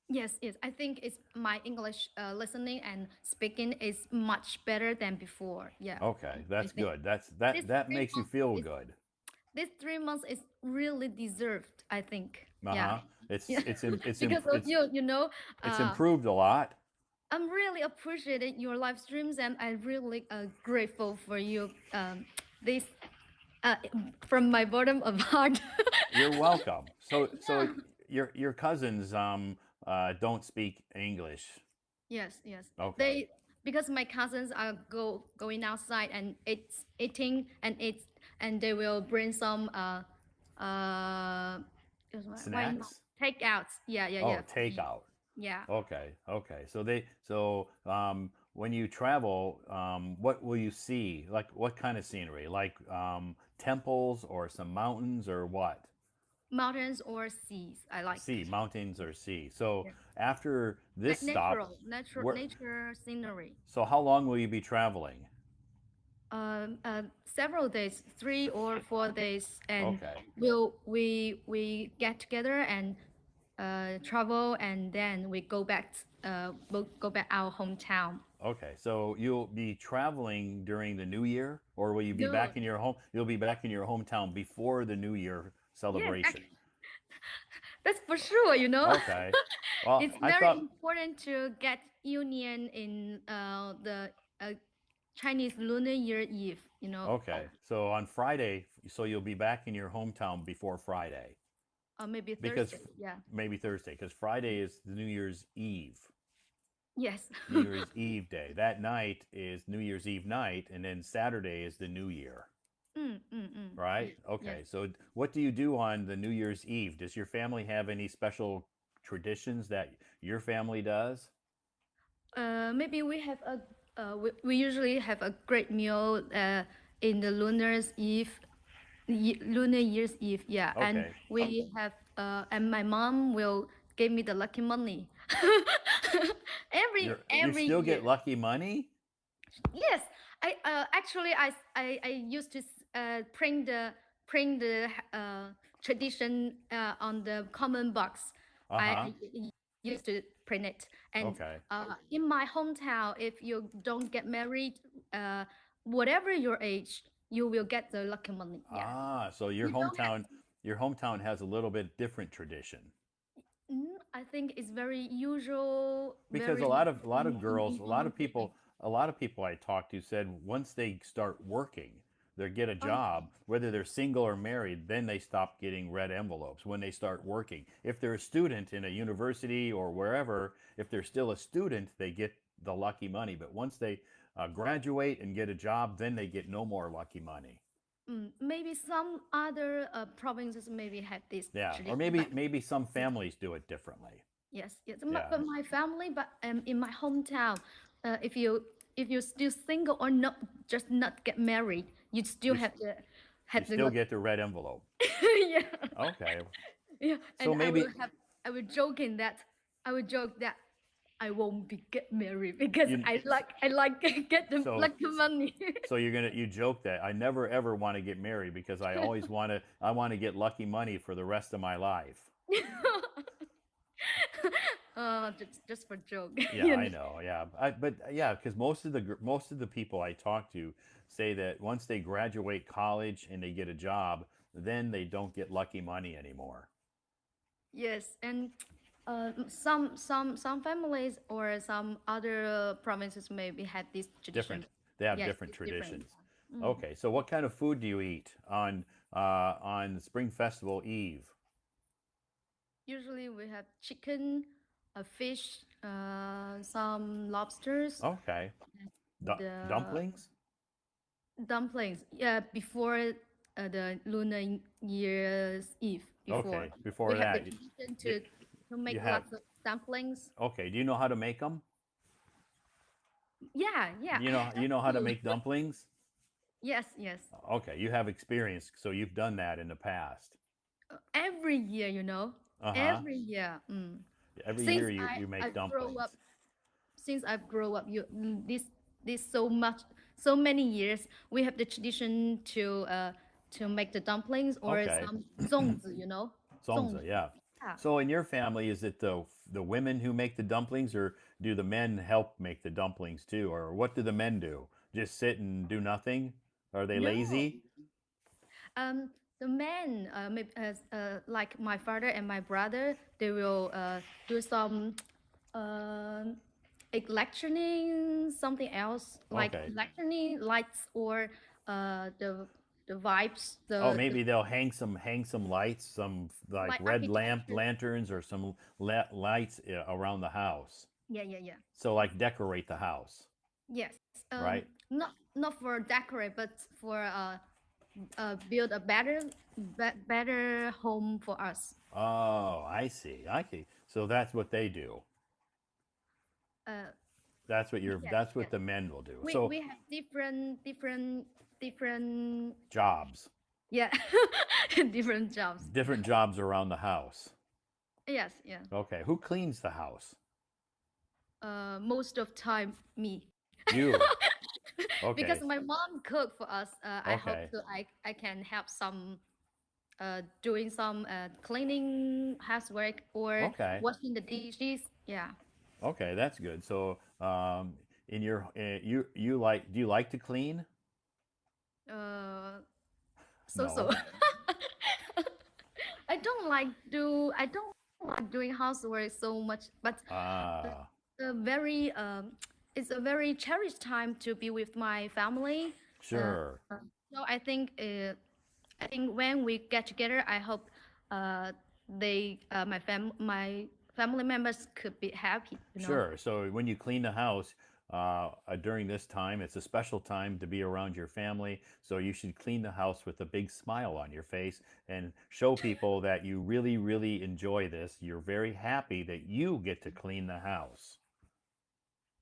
Yes. I think it's my English listening and speaking is much better than before. Yeah. Okay, that's think good. this That 3 makes you months feel is good. This 3 months is really deserved, I think. Uh-huh. Yeah. It's Yeah. it's Because of you, you know. it's improved a lot. I'm really appreciating your live streams, and I'm really grateful for you. This uh, from my bottom of heart. You're welcome. So your cousins don't speak English. Yes. Okay. Because my cousins are going outside and eating and they will bring some uh Snacks? takeouts. Yeah. Oh, For me. takeout. Yeah. Okay. When you travel, what will you see? Like what kind of scenery? Like temples or some mountains or what? Mountains or seas. I like Sea, mountains or sea. So Yeah. after this stop, where, nature scenery. so how long will you be traveling? Several days, 3 or 4 days, and Okay. we get together and travel, and then we'll go back our hometown. Okay. So you'll be traveling during the new year, or will you be No. back in your home? You'll be back in your hometown before the new year celebration. That's for sure, you know. Okay. Well, It's I very thought, important to get union in the Chinese Lunar Year Eve, you know. okay. So on Friday, so you'll be back in your hometown before Friday. Maybe Because Thursday. Yeah. maybe Thursday, because Friday is the New Year's Eve. Yes. New Year's Eve day. That night is New Year's Eve night, and then Saturday is the New Year. Right? Okay. Yes. So what do you do on the New Year's Eve? Does your family have any special traditions that your family does? Maybe we have we usually have a great meal in the Lunar Year's Eve. Yeah. And Okay. we have and my mom will give me the lucky money. You every still year. get lucky money? Yes, I actually I used to print the tradition on the comment box. Uh-huh. I used to print it, and Okay. in my hometown, if you don't get married, whatever your age, you will get the lucky money. Yeah. Ah, so your You don't have hometown has a little bit different tradition. I think it's very usual, Because very a lot of girls, common feeling. a lot of people I talked to said once they start working, they get a Oh, job, whether they're single or married, then they stop getting red envelopes when they start working. If they're a student in a university or wherever, if they're still a student, they get the lucky money. But once they graduate and get a job, then they get no more lucky money. maybe some other provinces maybe have this Yeah, or tradition, but maybe some families do it differently. yes, yes. Yeah, But my family, but in my hometown, if you're still single or not, just not get married, you still you have to you have the still get the red envelope. yeah. Okay, Yeah, so and maybe I will joking that I will joke that I won't be get married because you I like get the so like the money. so you joke that I never ever want to get married because I always I want to get lucky money for the rest of my life. Just for joke, Yeah, you I know. know. Yeah, but yeah, because most of the people I talk to say that once they graduate college and they get a job, then they don't get lucky money anymore. Yes, and some families or some other provinces maybe have this Different. tradition. They have Yes, different it's different. traditions. Okay, so what kind of food do you eat on Spring Festival Eve? Usually we have chicken, fish, some lobsters, Okay, the dumplings. dumplings. Yeah, before the Lunar Year's Eve. Before Okay, we before have the that, tradition y- to you make have. lots of dumplings. Okay, do you know how to make them? Yeah, yeah. Do you know how to Food. make dumplings? Yes, yes. Okay, you have experience, so you've done that in the past. Every year, you know, Uh huh. every year. Every Since year I you I make grow up, dumplings. since I've grown up, this so many years, we have the tradition to make the dumplings or Okay, some zongzi, you know, Zongza, zongzi. yeah. Yeah. So in your family, is it the women who make the dumplings, or do the men help make the dumplings too, or what do the men do? Just sit and do nothing? Are they No. lazy? Um, the men, maybe, like my father and my brother, they will do some uh, electioning, something else like Okay. electioning lights or the vibes, Oh, the maybe they'll hang some lights, some like like red architecture. lanterns or some lights around the house. Yeah, yeah, yeah. So like decorate the house, Yes. right? Not for decorate, but for build a better home for us. Oh, I see. I see. So that's what they do. Uh, yes, That's what yes. the men will do. So We have different jobs, yeah different jobs. different jobs around the house. Yes, yeah. Okay, who cleans the house? Most of time me. You. Because Okay. my mom cook for us. I hope Okay. I can help some doing some cleaning housework or Okay. washing the dishes. Yeah. Okay, that's good. So, in your you like do you like to clean? Uh, so. No. I don't like doing housework so much, but Ah, a very it's a very cherished time to be with my family. Uh, sure. so I think when we get together, I hope uh, my family members could be happy. You know. Sure. So when you clean the house during this time, it's a special time to be around your family. So you should clean the house with a big smile on your face and show people that you really, really enjoy this. You're very happy that you get to clean the house.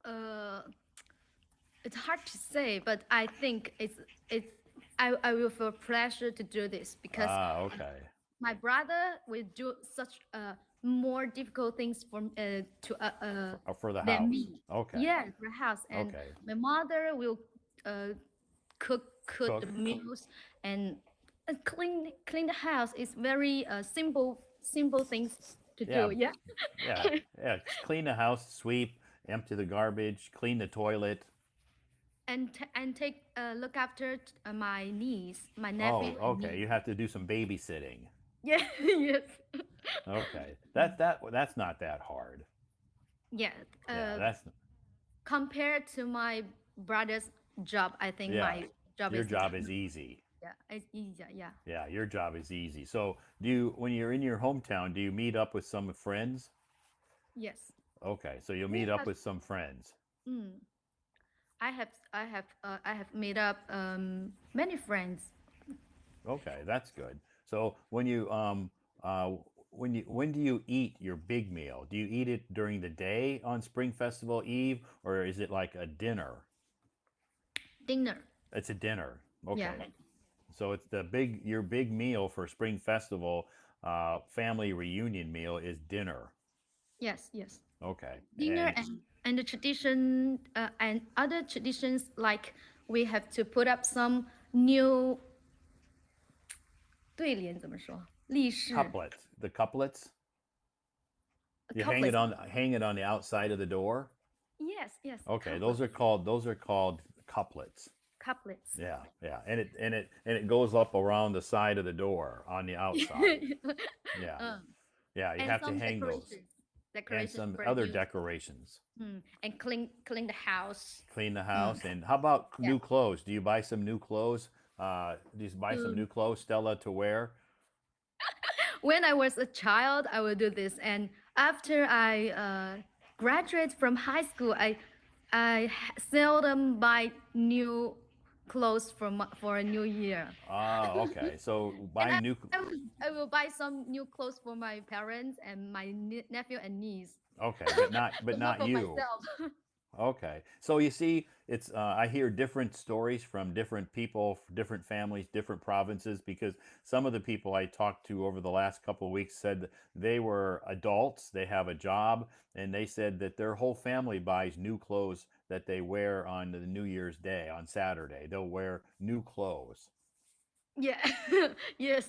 Uh, it's hard to say, but I think it's I will feel pleasure to do this because Ah, okay. my brother will do such more difficult things For the than house. me. Okay. Yeah, for the house, and Okay. my mother will uh, cook the Cook. meals and clean the house. It's very simple things to Yeah. do. Yeah, Yeah. Yeah. Clean the house, sweep, empty the garbage, clean the toilet. and take look after my niece, my Oh, nephew, and okay. niece. You have to do some babysitting. Yeah, yes. Okay, that's not that hard. Yeah. Yeah, that's Compared to my brother's job, I think yeah. my job Your is job is easy. yeah, it's easier. Yeah. Yeah, your job is easy. So, do you when you're in your hometown, do you meet up with some friends? Yes. Okay, so you'll We meet up have with some friends. mm, I have made up many friends. Okay, that's good. So uh when do you eat your big meal? Do you eat it during the day on Spring Festival Eve, or is it like a dinner? Dinner. It's a dinner. Yeah. Okay. So it's your big meal for Spring Festival family reunion meal is dinner. Yes, yes. Okay. Dinner and the tradition and other traditions like we have to put up some new 对联怎么说？立式 couplets. The couplets, you couplets. hang it on the outside of the door. Yes, yes. Okay, Couplets. those are called couplets. Couplets. Yeah, yeah, and it goes up around the side of the door on the outside. Yeah, yeah, you And have to some hang those and decorations some for other you. decorations. And clean the house. Clean the house. And how about Yeah. new clothes? Do you buy some new clothes? Do you buy some new clothes, Stella, to wear? When I was a child, I will do this, and after I graduate from high school, seldom buy new clothes for a new year. Ah, okay. So And buying new. I will buy some new clothes for my parents and my nephew and niece, Okay, but but not not for you. myself. Okay. So you see, it's I hear different stories from different people, different families, different provinces because some of the people I talked to over the last couple of weeks said that they were adults, they have a job, and they said that their whole family buys new clothes that they wear on the New Year's Day, on Saturday. They'll wear new clothes, Yeah. Yes.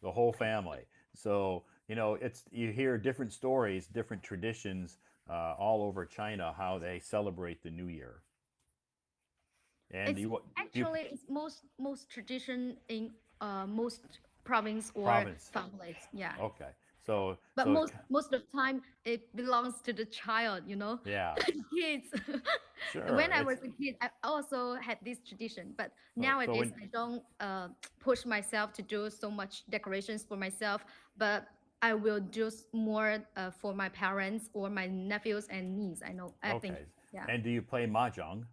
the whole family. So, it's you hear different stories, different traditions all over China how they celebrate the New Year. And It's you actually it's most tradition in most province or province. families. Yeah. Okay. So But so most of the time it belongs to the child, yeah, kids. sure. When I It's was a kid, I also had this tradition, but so nowadays when I don't push myself to do so much decorations for myself, but I will do more for my parents or my nephews and niece. I think, okay. yeah. And do you play mahjong?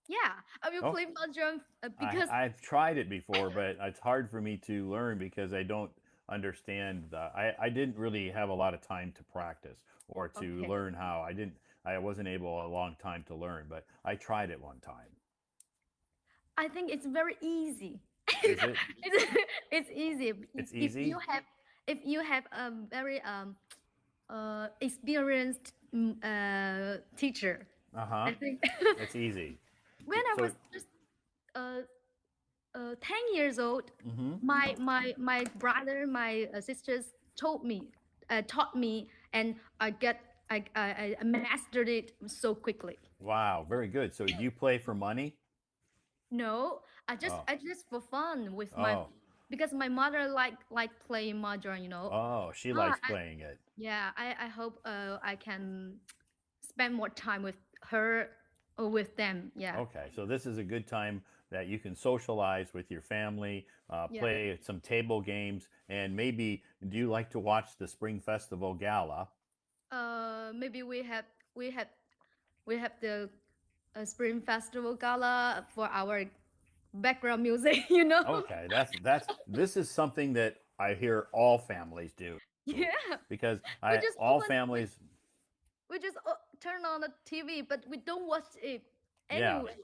Yeah, I will Oh, play mahjong because I've tried it before, but it's hard for me to learn because I don't understand I didn't really have a lot of time to practice or to okay. learn how. I wasn't able a long time to learn, but I tried it one time. I think it's very easy. Is it? It's easy It's if easy? if you have a very experienced teacher. Uh-huh. I think It's easy. when I So was just uh, 10 years old, mhm. my brother, my sisters taught me, and I mastered it so quickly. Wow, very good. So do you play for money? No, Oh. I just for fun with my Oh. because my mother like playing mahjong. Oh, she Ah, likes playing it. yeah, I hope I can spend more time with her or with them. Yeah, Okay, so this is a good time that you can socialize with your family, yeah. play some table games, and maybe do you like to watch the Spring Festival Gala? Maybe we have we have the Spring Festival Gala for our background music. Okay, this is something that I hear all families do Yeah, because we I just all open families, we just turn on the TV, but we don't watch it yeah, anyway.